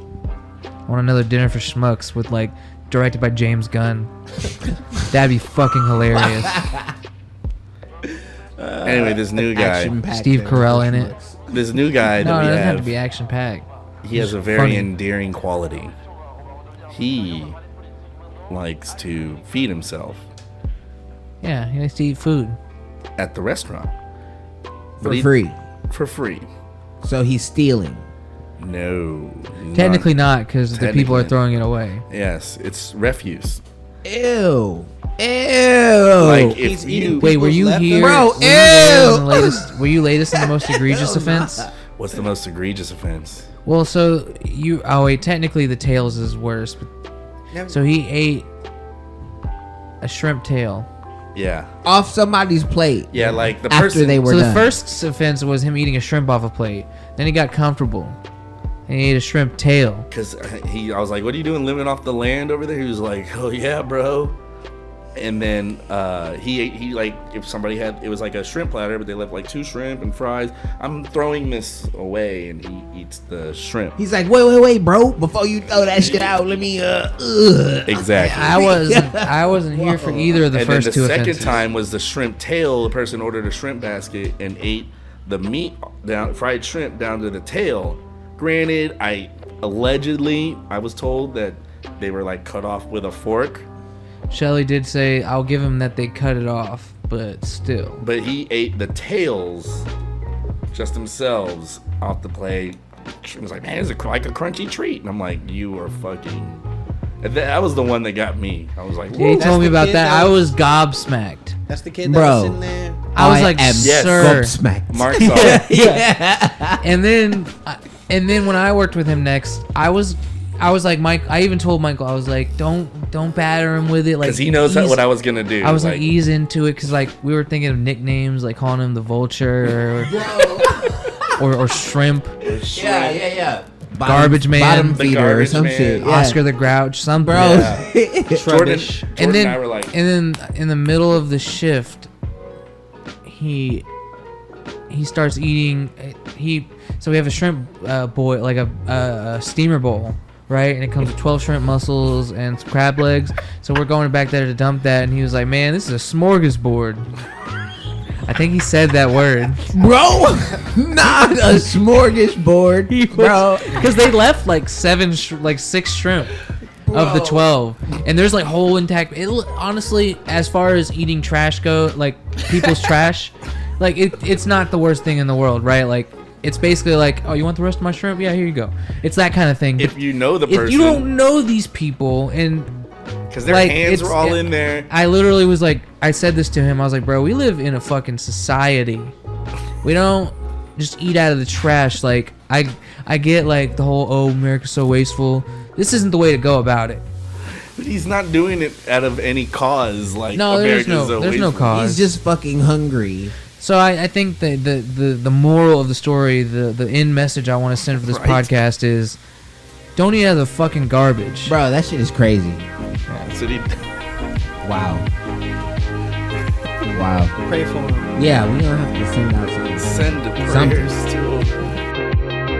I want another Dinner for Schmucks with like directed by James Gunn. That'd be fucking hilarious. Anyway, this new guy, Action-packed Steve Dinner Carell for in it. Schmucks. this new guy No, that it we doesn't have to have, be action packed. he has a very funny. endearing quality. He likes to feed himself Yeah, he likes to eat food. at the restaurant For he- free. For free. So he's stealing. No. Technically not, because the people are Technically. throwing it away. Yes, it's refuse. Ew. Ew. Like if He's eating you, Wait, were you People's here? Bro, were you there in the ew! latest? Were you latest in the most egregious offense? what's the most egregious offense? Well, so you. Oh wait, technically the tails is worse. But, Never- so he ate a shrimp tail. Yeah, Off somebody's plate. yeah, like the After person. they were So done. the first offense was him eating a shrimp off a plate. Then he got comfortable, and he ate a shrimp tail. Because I was like, "What are you doing, living off the land over there?" He was like, "Oh yeah, bro." And then he like, if somebody had, it was like a shrimp platter, but they left like 2 shrimp and fries. I'm throwing this away, and he eats the shrimp. He's like, wait, bro. Before you throw that shit out, let me Exactly. I wasn't here for either of the And first then two the second offenses. time was the shrimp tail. The person ordered a shrimp basket and ate the meat down, fried shrimp down to the tail. Granted, I was told that they were like cut off with a fork, Shelly did say I'll give him that they cut it off, but still. but he ate the tails just themselves off the plate. He was like, "Man, it's like a crunchy treat," and I'm like, "You are fucking." And that was the one that got me. I was like, Yeah, he "Whoa." told me the about kid that. that I was- was gobsmacked. That's the kid that Bro. was sitting there. I was like, am Yes. sir. gobsmacked. Mark saw it. Yeah. And then when I worked with him next, I was like, Mike. I even told Michael, I was like, don't batter him with it, like Because he knows ease- what I was gonna do. I was like, ease into it, because like we were thinking of nicknames, like calling him the Vulture or Shrimp, Yeah. Garbage Man. Bottom The feeder or garbage some man. shit. Yeah. Oscar the Grouch, some Bro. Yeah. Jordan And and then I were like, and then in the middle of the shift, he starts eating. So we have a shrimp boil, like a steamer bowl, right? And it comes with 12 shrimp mussels and some crab legs. So we're going back there to dump that, and he was like, "Man, this is a smorgasbord." I think he said that word, Bro, not a smorgasbord, bro. because they left like 6 shrimp of the 12, and there's like whole intact. Honestly, as far as eating trash go, like people's trash, like it's not the worst thing in the world, right? Like it's basically like, oh, you want the rest of my shrimp? Yeah, here you go. It's that kind of thing. if you know the If person, you don't know these people, and because their like, hands it's- were all in there. I literally was like, I said this to him. I was like, bro, we live in a fucking society. We don't just eat out of the trash. Like, I get like the whole, oh, America's so wasteful. This isn't the way to go about it. But he's not doing it out of any cause. Like, No, there's America's no wasteful. cause. He's just fucking hungry. So I think that the moral of the story, the end message I want to send for this Right. podcast is, don't eat out of the fucking garbage. Bro, that shit is crazy. So he, Wow. Wow. Pray for him. Yeah, we don't have to send out something. send Something. prayers to him.